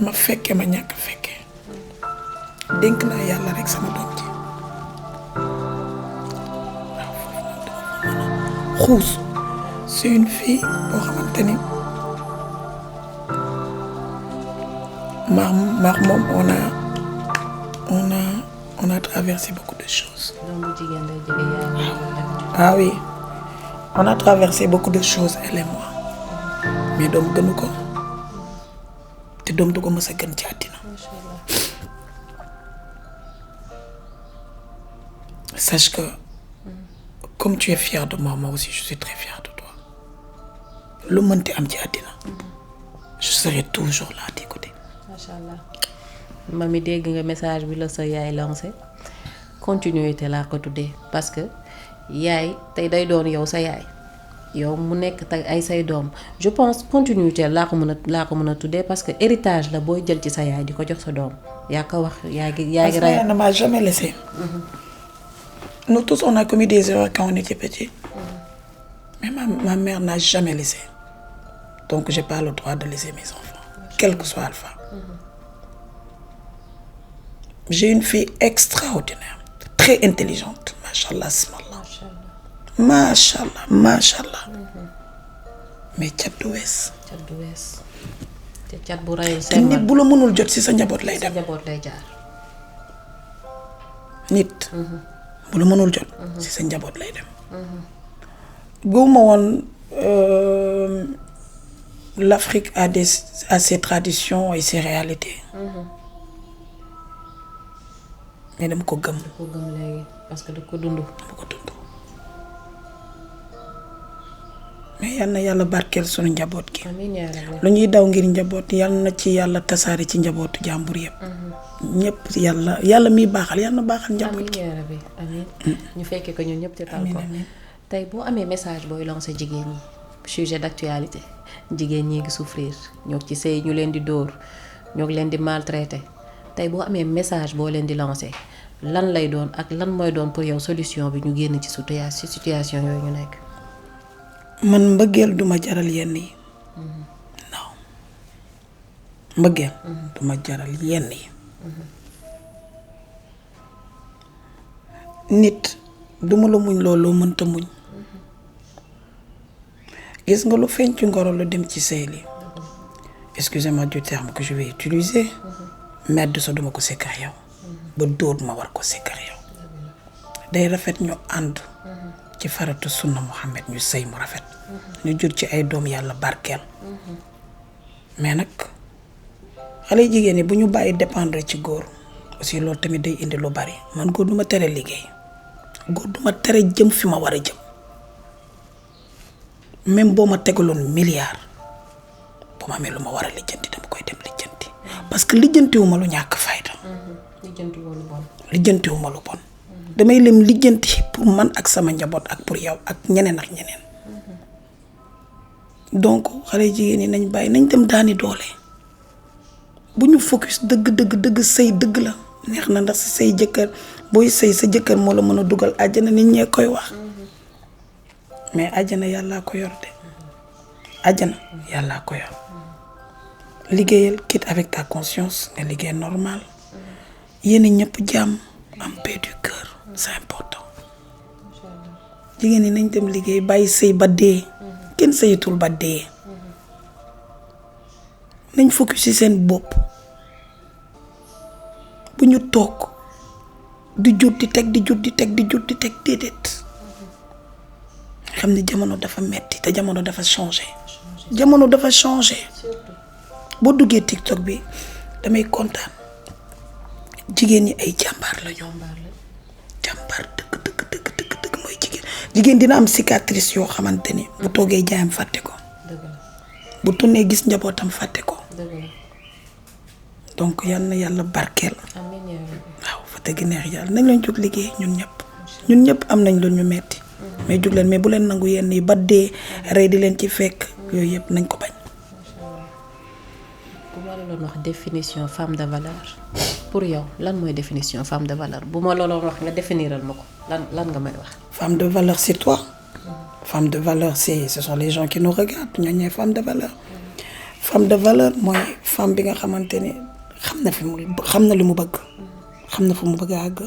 ma fekke ma ñàkk fekke dénk naa yàlla rek sama doom ji waaw foofu nag dama mën a xuus c'est une fille boo xamante ni maax moom on a traversé beaucoup de choses. Ah oui, on a traversé beaucoup de choses elle et moi mais doom gënu ko te doom du ko mës a gën ci àddina. Sache que comme tu es fière de moi, moi aussi je suis très fière de toi. lu mënti am ci àddina je serai toujours là à tes côtés. macha allah mami dégg nga message bi la sa yaay lancé continuité laa ko tuddee parce que yaay tey day doon yow sa yaay yow mu nekk tey ay say doom je pense continuité laa ko mën a tuddee parce que héritage la booy jël ci sa yaay di ko jox sa doom yaa ko wax yaa ngi parce que ne m'a jamais laissé. Nous tous on a commis des erreurs quand on était petit. Mais ma mère n'a jamais laissé. Donc j'ai pas le droit de laisser mes enfants, quel que soit Alpha. J'ai une fille extraordinaire, très intelligente, machallah, machallah, machallah. Mais cat du wees. cat du wees te cat bu rey te nit bu la mënul jot ci sa njaboot lay dem. sa njaboot lay jaar. nit. bu la mënul jot. ci sa njaboot lay dem. gëwuma woon l'Afrique a ses traditions et ses réalités. mais dama ko gëm. ko gëm léegi parce que da ko dund. dama ko dund. mais yal na yàlla barkeel sunu njaboot gi. amiin yaa rabbi. lu ñuy daw ngir njaboot yal na ci yàlla tasaare ci njabootu jàmbur yëpp. ñëpp yàlla miy baaxal yal na baaxal njaboot gi. amiin yaa rabbi amiin. ñu fekkee ko ñun ñëpp te tal ko. tey boo amee message booy lancer jigéen ñi sujet d'actualité jigéen ñi ngi souffrir ñoo ci sëy ñu leen di dóor ñoo leen di maltraiter tey boo amee message boo leen di lancer lan lay doon ak lan mooy doon pour yow solution bi ñu génn ci situation yooyu ñu nekk. man mbëggeel duma jaral yenn yi. non mbëggeel. duma jaral yenn yi. nit duma la muñ looloo mënta muñ. gis nga lu feeñ ci ngoro lu dem ci sëy li excusez-moi du terme que je vais utiliser. medd sa duma ko sekkar yow. ba dóor ma war ko sekkar yow. day rafet ñu ànd. ci faratu sunna Muhammad ñu sëy mu rafet. ñu jur ci ay doom yàlla barkeel. mais nag xale jigéen ñi bu ñu bàyyi dépendre ci góor aussi loolu tamit day indi lu bari man góor duma tere liggéey góor duma tere jëm fi ma war a jëm même boo ma tegaloon milliard bu ma amee lu ma war a lijjanti dama koy dem lijjanti parce que lijjantiwuma lu ñàkk fayda. lijjantiwuma lu bon. damay leen lijjanti pour man ak sama njaboot ak pour yow ak ñeneen ak ñeneen. donc xale jigéen ñi nañ bàyyi nañ dem daani doole bu ñu focus dëgg sëy dëgg la neex na ndax say jëkkër booy sëy sa jëkkër moo la mën a dugal àjjana nit ñee koy wax mais àjjana yàllaa ko yor de àjjana yàllaa ko yor liggéeyal quitte avec ta conscience nga liggéey normal yéen ñëpp jàmm am paix du cœur c'est important jigéen ñi nañ dem liggéey bàyyi sëy ba dee kenn sëyatul ba dee nañ focus ci seen bopp bu ñu toog di jur di teg déedéet xam ne jamono dafa metti te jamono dafa changé boo duggee TikTok bi damay kontaan jigéen ñi ay jàmbaar la jàmbaar dëgg mooy jigéen dina am cicatrice yoo xamante ni bu toogee jaayam fàtte ko bu tournee gis njabootam fàtte ko donc yal na yàlla barkeel waaw fa dëgg neex yàlla nañ leen jóg liggéey ñun ñëpp am nañ lu ñu metti mais jóg leen mais bu leen nangu yenn yi ba dee rey di leen ci fekk yooyu yëpp nañ ko bañ. bu ma la doon wax définition femme de valeur pour yow lan mooy définition femme de valeur bu ma la doon wax nga définiral ma ko lan nga may wax. femme de valeur c'est toi. femme de valeur ce sont les gens qui nous regardent ñoo ñooy femme de valeur. femme de valeur mooy femme bi nga xamante ne xam na li mu bëgg. xam na fu mu bëgg a àgg.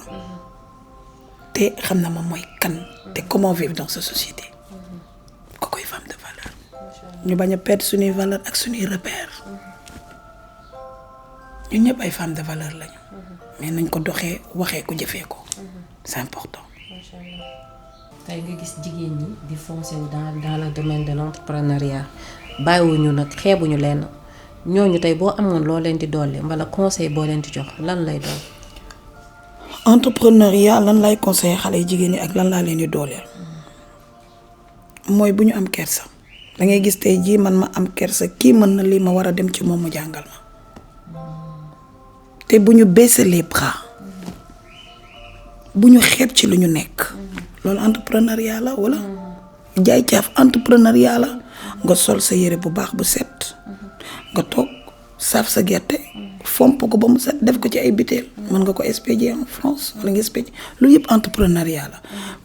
te xam na moom mooy kan. te comment vivre dans cette société. ko koy femme de valeur. ñu bañ a perdre suñuy valeur ak suñuy repère. ñun ñëpp ay femme de valeur lañu. mais nañ ko doxee waxee ko jëfee ko. c'est important. tey nga gis jigéen ñi di foncer dans le domaine de l'entrepreneuriat bàyyiwuñu nag xeebuñu leen ñooñu tey boo amoon loo leen di dolli wala conseil boo leen di jox lan lay doon. entrepreneuriat lan lay conseiller xale jigéen ñi ak lan laa leen di dooleel. mooy bu ñu am kersa. da ngay gis tey jii man ma am kersa kii mën na lii ma war a dem ci moom mu jàngal ma. te bu ñu baisser les bras. bu ñu xeeb ci lu ñu nekk. loolu entrepreneuriat la wala. jaay caaf entrepreneuriat la. nga sol sa yére bu baax bu set. nga toog saaf sa gerte. fomp ko ba mu set def ko ci ay biteel. mën nga ko expédier en France wala nga expédier lu yëpp entrepreneuriat la.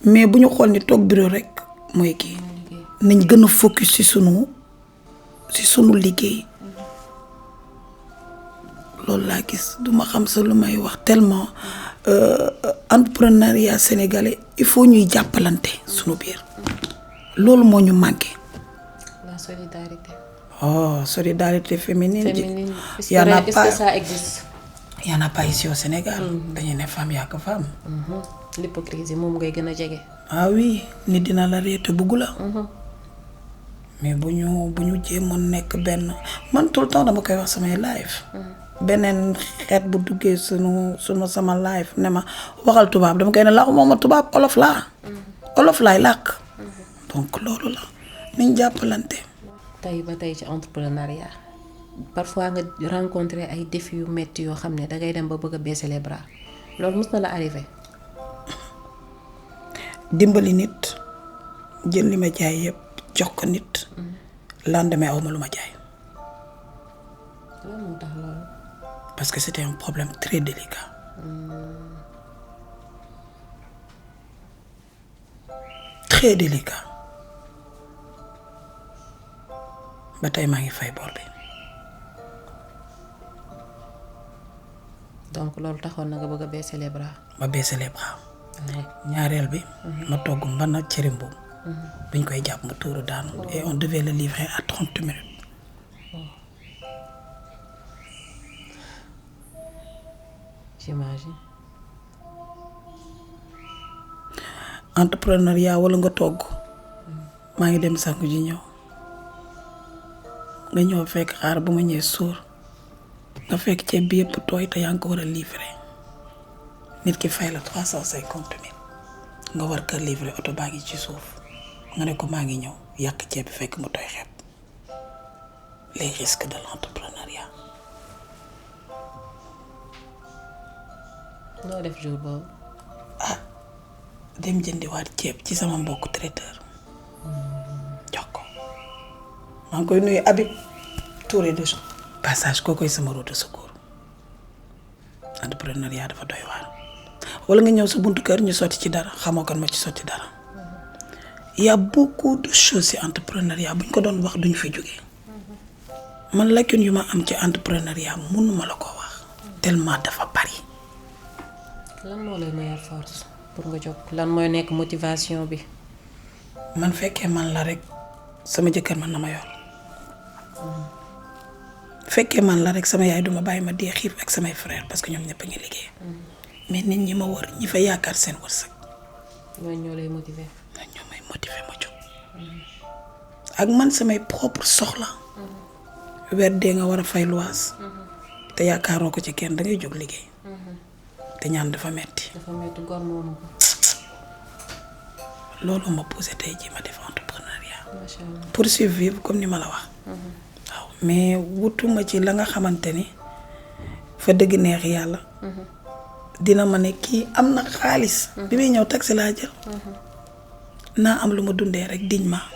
mais bu ñu xool ni toog bureau rek mooy kii. nañ gën a focus ci sunu liggéey. loolu laa gis duma xam sa lu may wax tellement entrepreneuriat sénégalais il faut ñuy jàppalante sunu biir. loolu moo ñu manqué. la solidarité. Oh, solidarité féminine. Est-ce que ça existe? Il y en a pas ici au Sénégal. dañuy ne femme yaa ko femme. L'hypocrisie moom ngay gën a jege. Ah oui nit dina la réete bugg la. mais bu ñu jéemoon nekk benn man tout le temps dama koy wax samay live. beneen xeet bu duggee sama live ne ma waxal tubaab dama koy ne laaxu moom ma tubaab olof laa. olof laay làkk. donc loolu la niñ jàppalante. tey ba tey ci entrepreneuriat parfois nga rencontrer ay défis yu metti yoo xam ne dangay dem ba bëgg a baisser les bras loolu mës na la arrivé. dimbali nit jël li ma jaay yëpp jox ko nit. lendemain awma lu ma jaay. lan moo tax loolu. parce que c'était un problème très délicat. Très délicat. ba tey maa ngi fay bor bi. donc loolu taxoon na nga bëgg a baisser les bras. ma baisser les bras. ñaareel bi. ma togg mbana cere mbuum. biñ koy jàpp mu tuuru daanu. et on devait le livrer à 30 minutes. j'imagine. entrepreneuriat wala nga togg. maa ngi dem sangu ji ñëw. nga ñëw fekk xaar bu ma ñëwee suur. nga fekk ceeb bi yëpp tooy te yaa ngi ko war a livrer. nit ki fay la 350 000. nga war ko livrer oto baa ngi ci suuf. nga ne ko maa ngi ñëw yàq ceeb bi fekk mu tooy xepp. les risques de l'entrepreneuriat. noo def jour boobu. dem jëndiwaat ceeb ci sama mbokk traiteur. jox ko. maa ngi koy nuyu Habib Touré de passage koo koy sama route de secours. entrepreneuriat dafa doy waar. wala nga ñëw sa buntu kër ñu sotti ci dara xamoo kan ma ci sotti dara. il y a beaucoup de choses ci entrepreneuriat buñ ko doon wax duñ fi jógee. man lacune yu ma am ci entrepreneuriat mënuma la ko wax. tellement dafa bari. lan moo lay meilleure force pour nga jóg lan mooy nekk motivation bi. man fekkee man la rek sama jëkkër man na ma yor. fekkee man la rek sama yaay duma bàyyi ma dee xiif ak samay frère parce que ñoom ñëpp a ngi liggéey. mais nit ñi ma wër ñi fa yaakaar seen wërsëg. ñooñu ñoo lay motiver. ñoo may motiver ma jóg. ak man samay propre soxla. weer dee nga war a fay luwaas. te yaakaaroo ko ci kenn da ngay jóg liggéey. te ñaan dafa metti. dafa metti góor moomu ko. loolu ma posé tey jii ma def entrepreneuriat. macha allah pour survivre comme ni ma la wax. waaw mais wutuma ci la nga xamante ni fa dëgg neex yàlla. dina ma ne kii am na xaalis. bi muy ñëw taxi laa jël. naa am lu ma dundee rek dignement.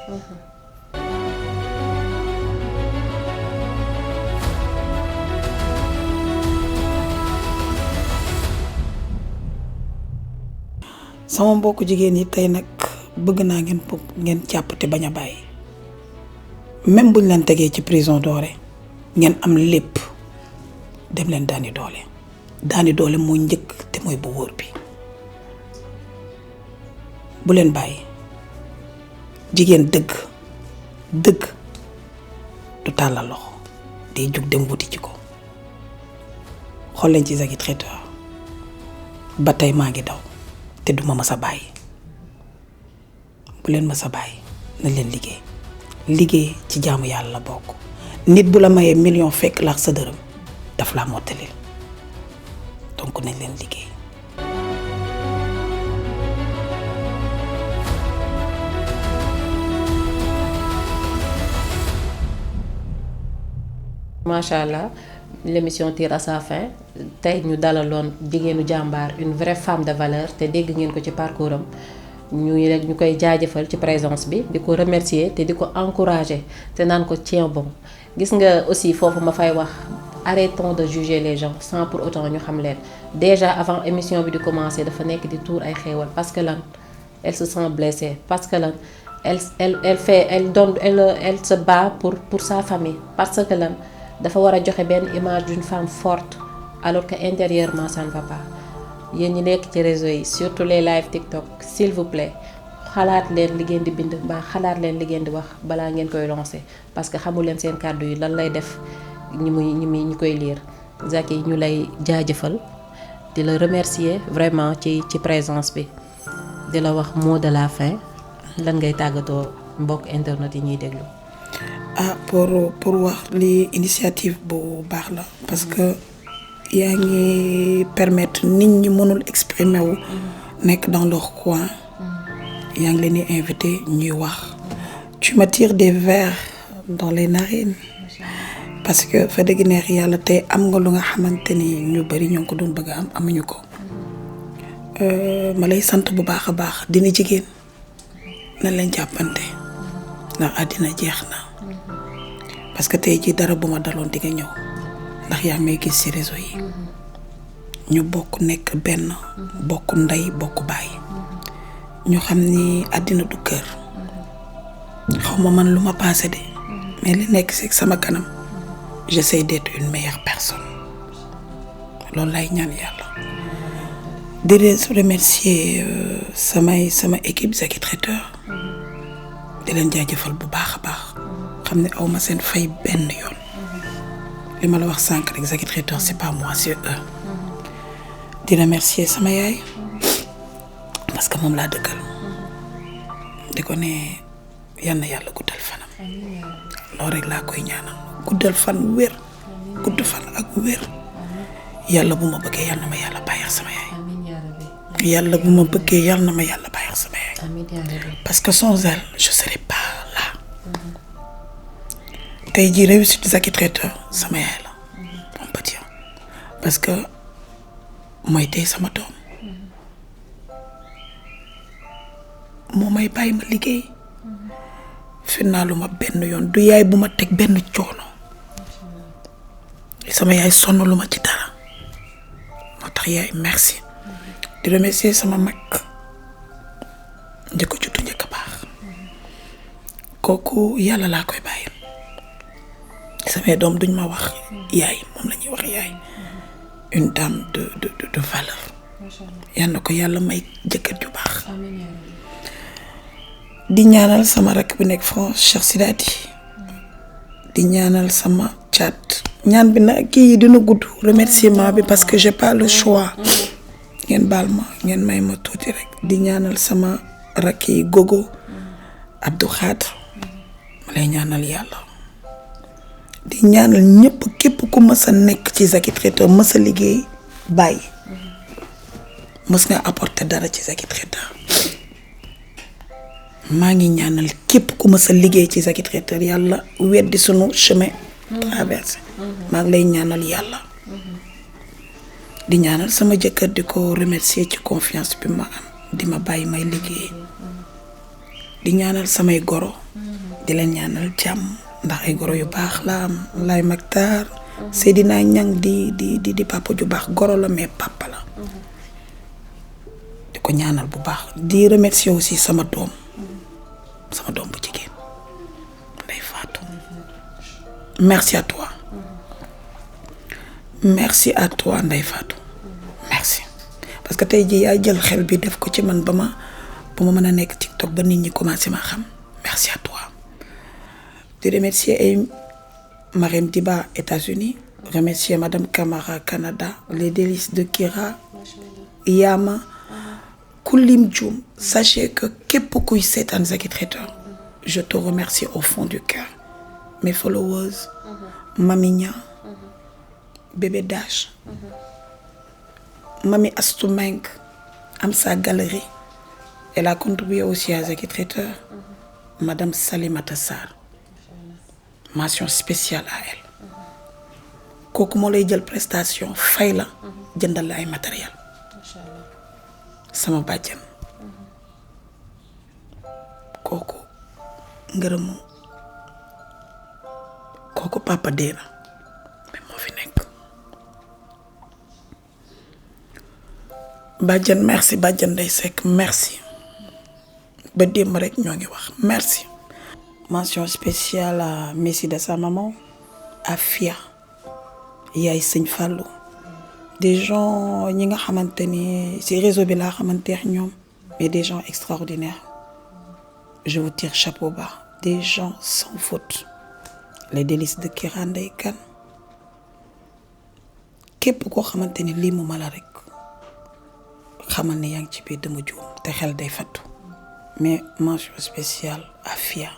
sama mbokku jigéen yi tey nag bëgg naa ngeen jàpp te bañ a bàyyi même buñ leen tegee ci prison doore ngeen am lépp dem leen daani doole. daani doole moo njëkk te mooy bu wóor bi bu leen bàyyi jigéen dëgg du tàllal loxo day jug dem wuti ci ko xool leen ci Zaki Traiteur ba tey maa ngi daw te duma mës a bàyyi bu leen mës a bàyyi na leen liggéey ci jaamu yàlla la bokk nit bu la mayee million fekk laax sa dërëm daf laa mottalil donc nañ leen liggéey. macha allah l'émission tire à sa fin tey ñu dalaloon jigéenu jàmbaar une vraie femme de valeur te dégg ngeen ko ci parcours am ñu koy jaajëfal ci présence bi di ko remercier te di ko encourager te naan ko tiens bon gis nga aussi foofu ma fay wax arrêtons de juger les gens sans pour autant ñu xam leen déjà avant émission bi di commencer dafa nekk di tuur ay xéewal parce que lan elle se sent blessée parce que lan elle se bat pour sa famille parce que lan dafa war a joxe benn image d'une femme forte alors que intérieurement ça ne va pas yéen ñi nekk ci réseau yi surtout les live TikTok s'il vous plaît xalaat leen li ngeen di bind mbaa xalaat leen li ngeen di wax balaa ngeen koy lancer parce que xamu leen seen kàddu yi lan lay def ñi koy lire. Zaki ñu lay jaajëfal di la remercier vraiment ci présence bi di la wax mot de la fin lan ngay tàggatoo mbokk internet yi ñuy déglu. pour wax li initiative bu baax la parce que yaa ngi permettre nit ñi mënul exprimer wu nekk dans leur coin yaa ngi leen di invité ñuy wax tu me tires des vers dans les narines parce que fa dëgg neex yàlla tey am nga lu nga xamante ni ñu bari ñoo ko doon bëgg a am amuñu ko ma lay sant bu baax a baax dina jigéen na leen jàppante ndax àddina jeex na parce que tey jii dara bu ma daloon di nga ñëw ndax yaa may gis ci réseau yi ñu bokk nekk benn bokk ndey bokk baay ñu xam ni àddina du kër xaw ma man lu ma passé de mais li nekk ci sama kanam j'essaie d'être une meilleure personne loolu lay ñaan yàlla di leen remercier sama équipe Zaki Traiteur di leen jaajëfal bu baax a baax xam ne aw ma seen fay benn yoon li ma la wax sànq rek Zaki Traiteur c'est pas moi c'est eux di remercier sama yaay parce que moom laa dëkkal di ko ne yal na yàlla guddal fanam loolu rek laa koy ñaanal guddal fan wér gudd fan ak wér yàlla bu ma bëggee yal na ma yàlla bàyyi sama yaay yàlla bu ma bëggee yal na ma yàlla bàyyi sama yaay parce que sans elle je serais pas là tey jii réussite Zaki Traiteur sama yaay la on peut dire parce que mooy tey sama doom moo may bàyyi ma liggéey fi naa lu ma benn yoon du yaay bu ma teg benn coono sama yaay sonn lu ma ci dara moo tax yaay merci di remercier sama mag njëkk juddu njëkk a baax kooku yàlla laa koy bàyyi samay doom duñ ma wax yaay moom la ñuy wax yaay une dame de valeur yal na ko yàlla may jëkkër ju baax di ñaanal sama rakk bi nekk France Cheikh Sidati di ñaanal sama caat ñaan bi nag kii dina gudd remerciement bi parce que j'ai pas le choix ngeen baal ma ngeen may ma tuuti rek di ñaanal sama rakk yi Gogo Abdou Khadre ma lay ñaanal yàlla di ñaanal ñëpp képp ku mës a nekk ci Zaki Traiteur mës a liggéey bàyyi mës nga apporter dara ci Zaki Traiteur maa ngi ñaanal képp ku mës a liggéey ci Zaki Traiteur yàlla weddi sunu chemin traversé maa ngi lay ñaanal yàlla di ñaanal sama jëkkër di ko remercier ci confiance bi ma am di ma bàyyi may liggéey di ñaanal samay goro di leen ñaanal jàmm ndax ay goro yu baax la am lay Maktar Seydina Ñang di papa ju baax goro la mais papa la di ko ñaanal bu baax di remercier aussi sama doom bu jigéen Ndeye Fatou merci à toi Ndeye Fatou merci parce que tey jii yaa jël xel bi def ko ci man ba ma mën a nekk TikTok ba nit ñi commencé ma xam merci à toi di remercier ay Marème Diba États-Unis remercier Madame Camara Canada les délices de Kira Yama Koulim Djoum sachez que képp kuy seetaan Zaki Traiteur je te remercie au fond du cœur mes followers Mamigna Bébé Dash Mami Astou Meng am sa galerie elle a contribué aussi à Zaki Traiteur Madame Salimata Sarr mention spéciale à elle kooku moo lay jël prestation fay la jëndal la ay matériel sama bàjjen kooku ngërëmu kooku papa dee na mais moo fi nekk bàjjen merci bàjjen Ndeye Seck merci ba démb rek ñoo ngi wax merci. Mention spéciale à Messi de sa maman, à Fia, Yaay Sëñ Fallou. Des gens ñi nga xamante ni ci réseau bi laa xamante ak ñoom mais des gens extraordinaires. Je vous tire chapeau bas. Des gens sans faute. Les délices de Kira Ndeye Kane. képp koo xamante ni lii mu ma la rek xamal ni yaa ngi ci biir dama juum te xel day fattu. Mais mention spéciale à Fia.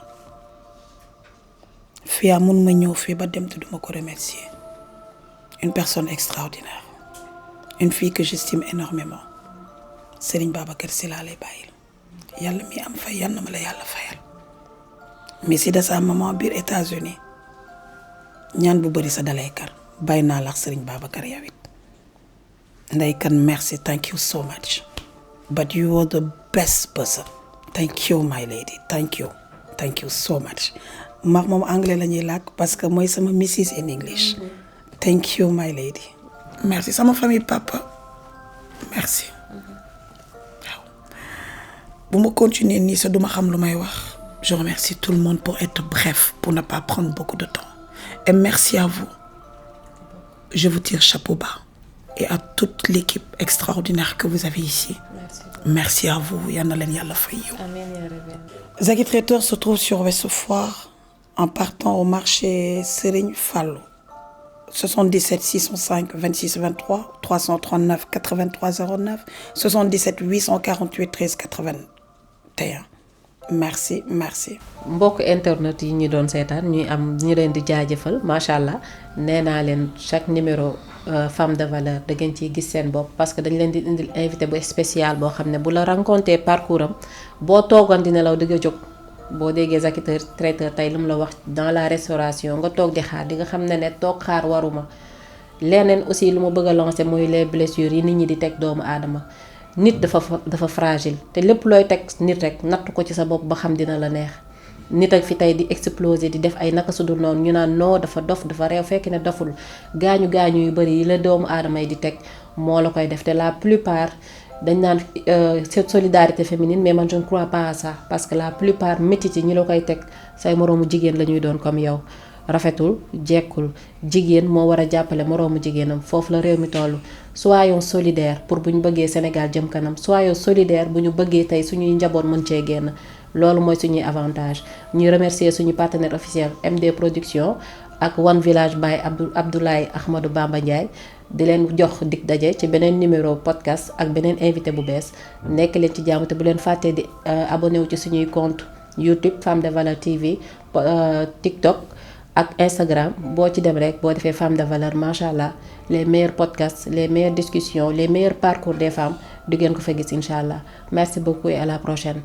Fia mun ma ñëw fii ba dem te duma ko remercier. Une personne extraordinaire. Une fille que j'estime énormément. Serigne Babacar Sy laa lay bàyyil. Yàlla mi am fay yal na ma la yàlla fayal. Mais si de sa maman biir États-Unis ñaan bu bëri sa dalay kar bàyyi naa la ak Serigne Babacar yow it. Ndeye Kane merci, thank you so much. But you are the best person. Thank you my lady, thank you so much. Max moom anglais la ñuy làkk parce que mooy sama Mrs in English. Thank you my lady. Merci sama famille papa merci. waaw bu ma continuer nii sa duma xam lu may wax. Je remercie tout le monde pour être bref, pour ne pas prendre beaucoup de temps. Et merci à vous. Je vous tire chapeau bas. Et à toute l'équipe extraordinaire que vous avez ici. Merci à vous. Yal na leen yàlla fay yow. Amiin yaa rabbi. Zaki Traiteur se trouve sur Ouest Foire en partant au marché Serigne Fallou. 77 605 26 23 339 83 09 77 848 13 81. Merci. mbokk internet yi ñu doon seetaan ñu leen di jaajëfal macha allah nee naa leen chaque numéro femme de valeur da ngeen ciy gis seen bopp parce que dañ leen di indil invité bu spécial boo xam ne bu la rencontré parcours am boo toogoon di nelaw di nga jóg boo déggee Zaki Traiteur tey lu mu la wax dans la restauration nga toog di xaar di nga xam ne toog xaar waruma. leneen aussi lu ma bëgg a lancer mooy les blessures yi nit ñi di teg doomu aadama. Nit dafa fragile te lépp looy teg nit rek natt ko ci sa bopp ba xam dina la neex nit ak fi tey di exploser di def ay naka su dul noonu ñu naan non dafa dof dafa réew fekk ne doful gaañu yu bari yi la doomu aadama yi di teg moo la koy def te la plupart dañ naan cette solidarité féminine mais man je ne crois pas à ça parce que la plupart métit yi ñi la koy teg say moroomu jigéen la ñuy doon comme yow. rafetul jekkul jigéen moo war a jàppale moroomu jigéenam foofu la réew mi toll soyons solidaires pour bu ñu bëggee Sénégal jëm kanam soyons solidaires bu ñu bëggee tey suñuy njaboot mën cee génn loolu mooy suñuy avantage ñuy remercier suñu partenaire officiel MD Production ak One Village by Abdoulaye Ahmadou Bamba Ndiaye di leen jox dig daje ci beneen numéro podcast ak beneen invité bu bees nekk leen ci jàmm te bu leen fàttee di abonné wu ci suñuy compte YouTube Femme de Valeur TV TikTok ak Instagram boo ci dem rek boo defee femme de valeur macha allah les meilleurs podcasts les meilleures discussions les meilleurs parcours des femmes du ngeen ko fa gis incha allah merci beaucoup et à la prochaine.